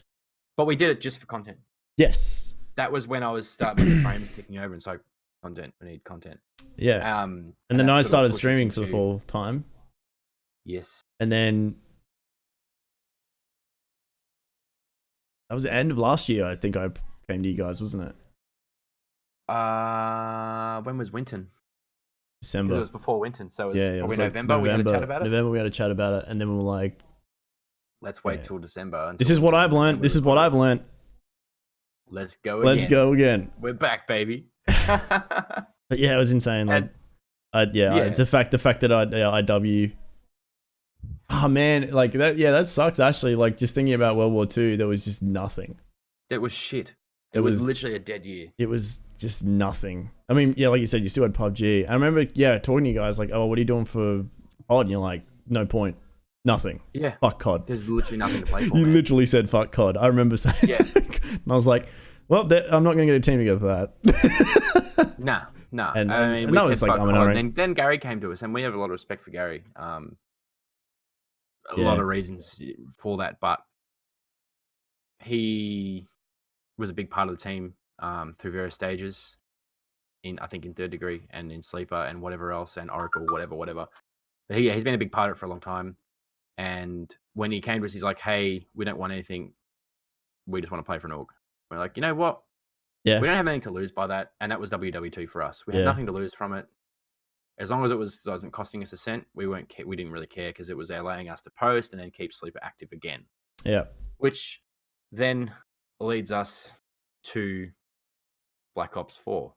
But we did it just for content. Yes. That was when I was starting the frames ticking over, and so content. We need content. Yeah. And then I started streaming for the full time. Yes. And then that was the end of last year. I think I came to you guys, wasn't it? When was Winton? December. It was before Winton, so it was probably like November. We had a chat about it. November, we had a chat about it, and then we were like, "Let's wait till December." This is what I've learned. This is what I've learned. Let's go again. Let's go again. We're back, baby. But yeah, it was insane. Like, it's the fact that IW. Oh man, like that. Yeah, that sucks. Actually, like just thinking about World War II, there was just nothing. It was shit. It was literally a dead year. It was just nothing. I mean, yeah, like you said, you still had PUBG. I remember, talking to you guys like, oh, what are you doing for COD? And you're like, no point. Nothing. Yeah. Fuck COD. There's literally nothing to play for. You literally said fuck COD. I remember saying and I was like, well, I'm not going to get a team together for that. No. And, I mean, and we that said was like, fuck COD. And then Gary came to us, and we have a lot of respect for Gary. A lot of reasons for that, but he was a big part of the team through various stages. I think in Third Degree and in Sleeper and whatever else, and Oracle, whatever. But he's been a big part of it for a long time. And when he came to us, he's like, "Hey, we don't want anything. We just want to play for an org." We're like, you know what? Yeah. We don't have anything to lose by that, and that was WW2 for us. We had nothing to lose from it. As long as it wasn't costing us a cent, we didn't really care because it was allowing us to post and then keep Sleeper active again. Yeah. Which then leads us to Black Ops 4.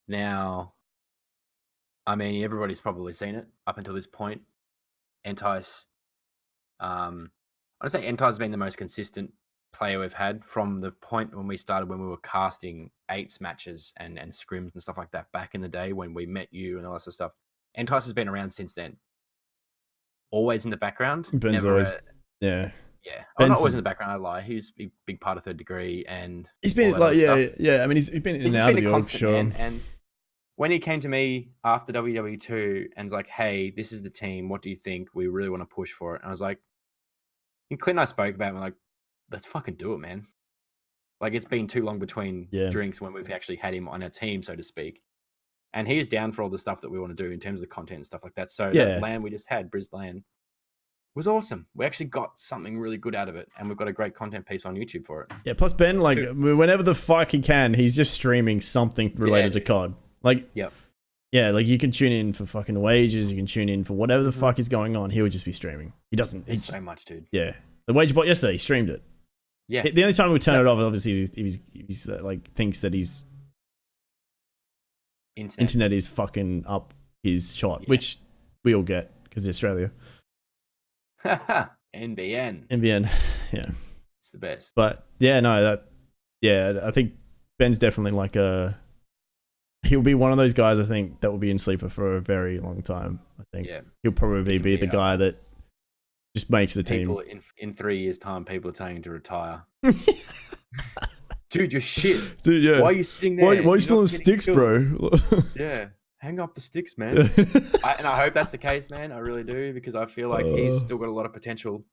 Now, I mean, everybody's probably seen it up until this point. Entice, I'd say Entice has been the most consistent player we've had from the point when we started, when we were casting 8s matches and scrims and stuff like that back in the day when we met you and all that sort of stuff. Entice has been around since then. Always in the background. Ben's always, yeah. Yeah, not always in the background. I lie. He's a big part of Third Degree, and he's been like, yeah. I mean, he's been in and out of the org, sure. And when he came to me after WW2 and was like, "Hey, this is the team. What do you think? We really want to push for it." And I was like, and Clint and I spoke about it. And we're like, "Let's fucking do it, man." Like, it's been too long between drinks when we've actually had him on our team, so to speak. And he's down for all the stuff that we want to do in terms of the content and stuff like that. So that LAN we just had, Briz LAN, was awesome. We actually got something really good out of it, and we've got a great content piece on YouTube for it. Yeah, plus Ben, like, whenever the fuck he can, he's just streaming something related to COD. Like, yeah, like you can tune in for fucking wages, you can tune in for whatever the fuck is going on. He would just be streaming. He doesn't. It's so much, dude. Yeah, the wage bot yesterday, he streamed it. Yeah. The only time we turn it off, obviously, he's like thinks that his internet is fucking up his shot, which we all get because it's Australia. NBN, yeah, it's the best. But yeah, no, I think Ben's definitely like he'll be one of those guys, I think, that will be in Sleeper for a very long time. I think he'll probably be the guy that just makes the team. In 3 years' time, people are telling him to retire. Dude, you're shit. Dude, yeah. Why are you sitting there? Why are you still on sticks, bro? Yeah. Hang up the sticks, man. And I hope that's the case, man. I really do, because I feel like he's still got a lot of potential.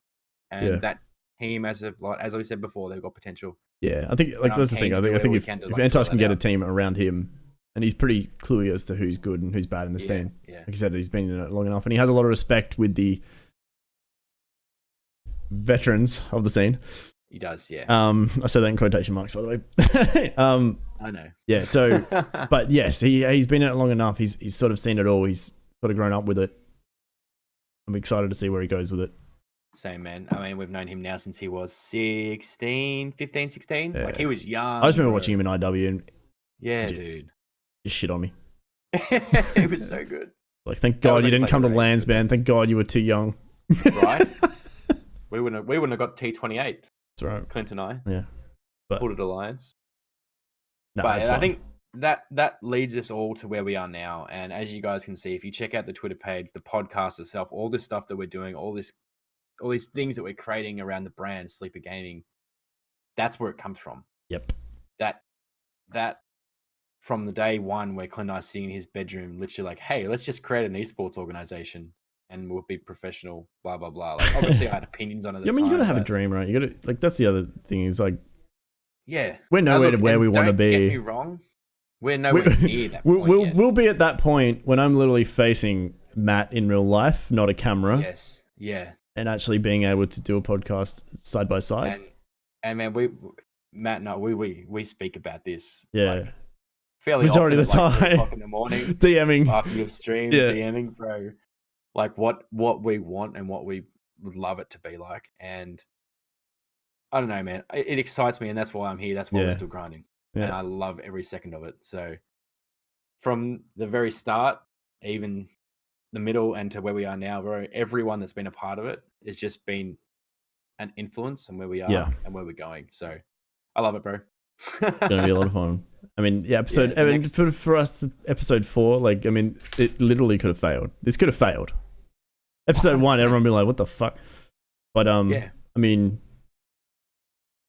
And that team, as I said before, they've got potential. Yeah, I think that's the thing. I think if Antos can get a team around him, and he's pretty cluey as to who's good and who's bad in this team. Yeah. Like I said, he's been in it long enough, and he has a lot of respect with the veterans of the scene. He does, yeah. I said that in quotation marks, by the way. I know. Yeah. So, but yes, he's been in it long enough. He's sort of seen it all. He's sort of grown up with it. I'm excited to see where he goes with it. Same, man. I mean, we've known him now since he was 15, 16. Yeah. Like, he was young. I just remember watching him in IW and dude, just shit on me. It was so good. Like, thank God you didn't come to Lands, man. Thank God you were too young. Right? We wouldn't have got T28. That's right. Clint and I. Yeah. Ported Alliance. No, but I think that leads us all to where we are now. And as you guys can see, if you check out the Twitter page, the podcast itself, all this stuff that we're doing, all these things that we're creating around the brand Sleeper Gaming, that's where it comes from. Yep. That from the day one where Clint and I sitting in his bedroom, literally like, hey, let's just create an esports organization and we'll be professional, blah, blah, blah. Like, obviously I had opinions on it at the time. You gotta have a dream, right? You gotta, like, that's the other thing is like, yeah, we're nowhere to where we want to be. Don't get me wrong. We're nowhere near that point we'll be at that point when I'm literally facing Matt in real life, not a camera. Yes. Yeah. And actually being able to do a podcast side by side. And man, Matt and I, we speak about this. Yeah. Like, fairly majority often of the time. Like 3 o'clock in the morning. DMing. After you've streamed, DMing, bro. Like what we want and what we would love it to be like. And I don't know, man. It excites me, and that's why I'm here. That's why we're still grinding. Yeah. And I love every second of it. So from the very start, even the middle, and to where we are now, bro, everyone that's been a part of it has just been an influence on where we are and where we're going. So I love it, bro. It's going to be a lot of fun. I mean, for us, episode 4, like, I mean, it literally could have failed. This could have failed. Episode 1, everyone would be like, what the fuck? But, I mean,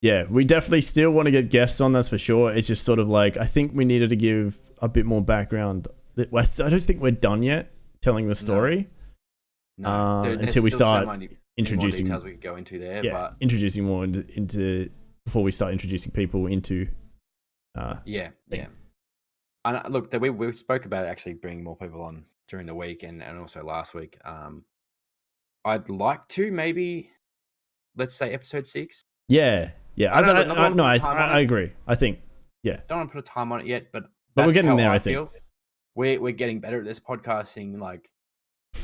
yeah, we definitely still want to get guests on, that's for sure. It's just sort of like, I think we needed to give a bit more background. I don't think we're done yet telling the story. No. Until we start introducing more details we could go into there. Yeah, but introducing more into before we start introducing people into. And look, we spoke about actually bringing more people on during the week and also last week. I'd like to maybe, let's say episode 6. Yeah. I agree. I think, don't want to put a time on it yet, but we're getting there. I think we're getting better at this podcasting. Like,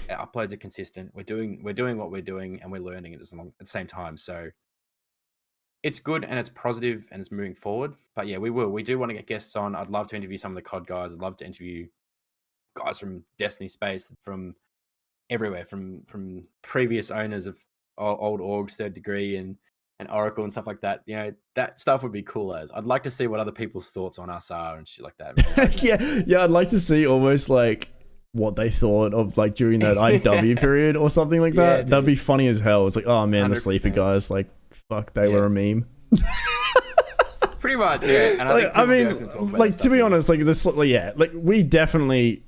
our uploads are consistent. We're doing what we're doing, and we're learning at the same time. So it's good and it's positive and it's moving forward. But yeah, we do want to get guests on. I'd love to interview some of the COD guys. I'd love to interview guys from Destiny Space, from everywhere, from previous owners of old orgs, Third Degree and Oracle and stuff like that. You know, that stuff would be cool as. I'd like to see what other people's thoughts on us are and shit like that. yeah, I'd like to see almost like what they thought of like during that IW period or something like that. That'd be funny as hell. It's like, oh man, 100%. The Sleeper guys, like, fuck, they were a meme. Pretty much, yeah. And I mean, like, to be honest, like this, like we definitely,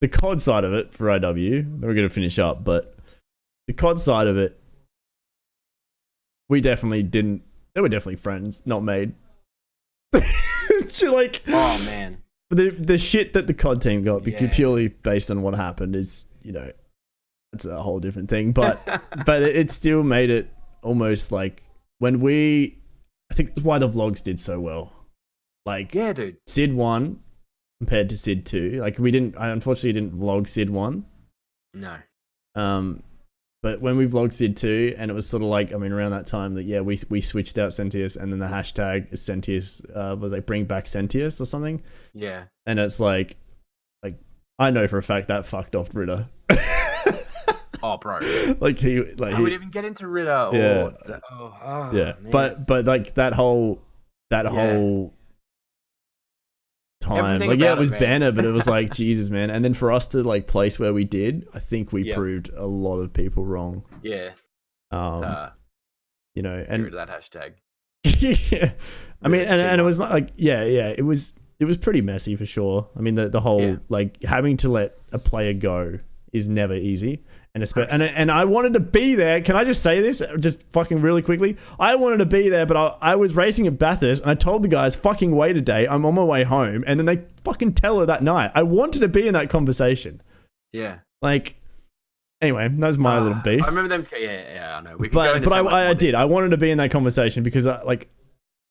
the COD side of it for IW, we're gonna finish up, but the COD side of it, we definitely didn't. They were definitely friends, not made. Like, oh man, the shit that the COD team got purely based on what happened is, you know, it's a whole different thing. But it still made it almost like when I think that's why the vlogs did so well. Like, yeah, dude, Sid 1 compared to Sid 2. Like, I unfortunately didn't vlog Sid 1. No. But when we vlogged Sid 2, and it was sort of like, I mean, around that time that, we switched out Sentius, and then the hashtag Sentius was like, bring back Sentius or something. Yeah. And it's like I know for a fact that fucked off Britta. Oh, bro. Like he would even get into Ritter. Yeah. Man. But like that whole time, Everything like, yeah, it about was man. banner, but it was like, Jesus, man. And then for us to like place where we did, I think we proved a lot of people wrong. Yeah. You know, and get rid of that hashtag. Yeah. I mean, and it was like, it was pretty messy for sure. I mean, the whole like having to let a player go is never easy. And I wanted to be there. Can I just say this just fucking really quickly? I wanted to be there, but I was racing at Bathurst and I told the guys, fucking wait a day. I'm on my way home. And then they fucking tell her that night. I wanted to be in that conversation. Yeah. Like, anyway, that was my little beef. I remember them. Yeah, I know. But I did. I wanted to be in that conversation because like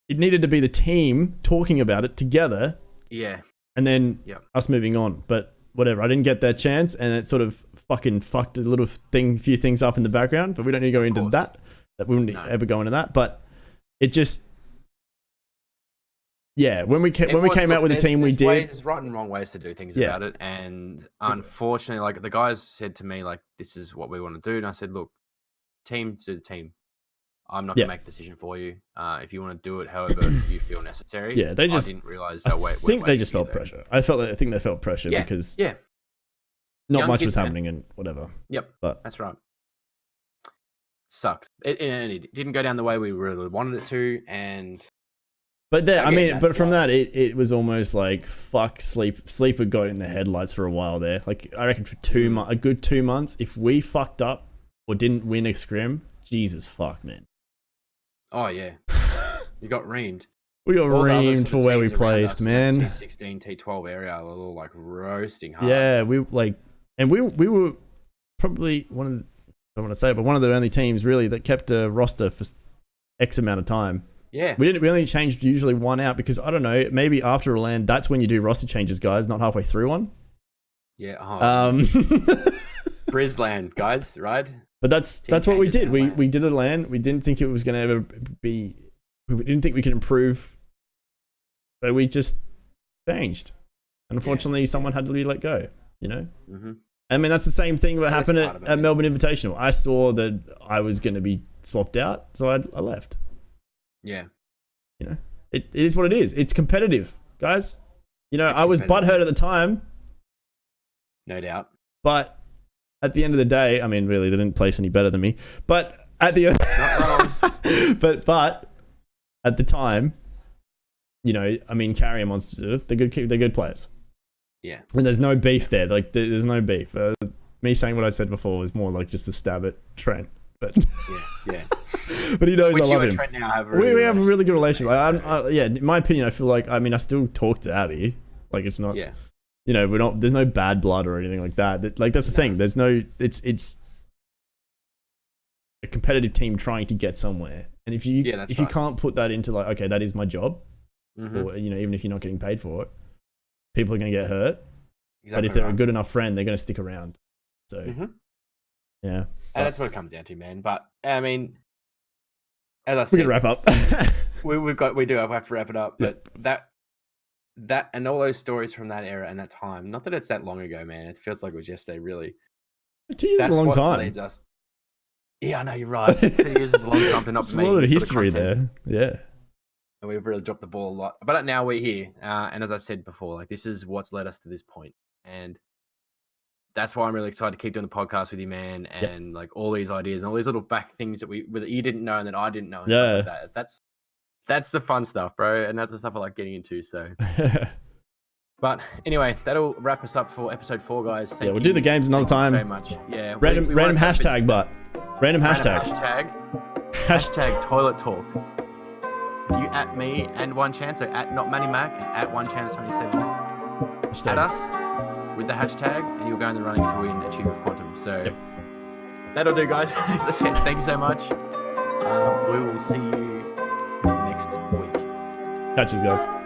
it needed to be the team talking about it together. Yeah. And then us moving on. But whatever. I didn't get that chance, and it sort of fucking fucked a few things up in the background. But we don't need to go into that. We wouldn't ever go into that. But it just, when we came out with the team, we did. There's right and wrong ways to do things about it, and unfortunately, like the guys said to me, like, this is what we want to do, and I said, look, team to the team. I'm not gonna make a decision for you. If you want to do it, however you feel necessary. Yeah, they just. I didn't realize. I think they just felt pressure. I think they felt pressure because not much was happening and whatever. Yep, but that's right. Sucks. It didn't go down the way we really wanted it to, and. But there, but from that, it was almost like fuck sleep. Sleep had got in the headlights for a while there. Like I reckon for a good 2 months, if we fucked up or didn't win a scrim, Jesus fuck, man. Oh yeah, you got reamed. We got reamed for where we placed, man. T16, T12 area, a little like roasting hard. Yeah, we were probably one of the only teams really that kept a roster for X amount of time. Yeah, we only changed usually one out because I don't know, maybe after a land, that's when you do roster changes, guys, not halfway through one. Yeah. Brisland, guys, right? But that's what we did. We did a land. We didn't think it was going to ever be. We didn't think we could improve. So we just changed. And unfortunately, someone had to be let go. You know. Mm-hmm. I mean, that's the same thing that happened at Melbourne Invitational. I saw that I was going to be swapped out, so I left. Yeah. You know, it is what it is. It's competitive, guys. You know, I was butthurt at the time. No doubt. But at the end of the day, I mean, really, they didn't place any better than me. But at the but at the time, you know, I mean, Carrier Monster, they're good players. Yeah. And there's no beef there. Like, there's no beef. Me saying what I said before was more like just a stab at Trent. But yeah. But he knows I love him. Trent now have we have a really good relationship. In my opinion, I feel like, I mean, I still talk to Abby. Like, it's not. Yeah. You know, there's no bad blood or anything like that. Like, that's the thing. There's no, it's a competitive team trying to get somewhere. And if you can't put that into like, okay, that is my job, or, you know, even if you're not getting paid for it, people are going to get hurt. Exactly. But if they're a good enough friend, they're going to stick around. So, yeah. And that's what it comes down to, man. But, I mean, as I said, we can wrap up. we have to wrap it up. But that and all those stories from that era and that time, not that it's that long ago, man. It feels like it was yesterday, really. 2 years is a long time. Yeah, I know, you're right. 2 years is a long time to not be making a lot of history there. Yeah. And we've really dropped the ball a lot. But now we're here. And as I said before, like, this is what's led us to this point. And that's why I'm really excited to keep doing the podcast with you, man. And like all these ideas and all these little back things that you didn't know and that I didn't know. And stuff like that. That's the fun stuff, bro. And that's the stuff I like getting into. So, but anyway, that'll wrap us up for episode 4, guys. We'll do the games another time. So much. Yeah. Random hashtag, but random hashtag. Hashtag toilet talk. You at me and One Chance, so at not Manny Mac and at One Chance 27. At us with the hashtag, and you'll go in the running to win Achievement of Quantum. So that'll do, guys. As I said, thank you so much. We will see you next week. Catch you, guys.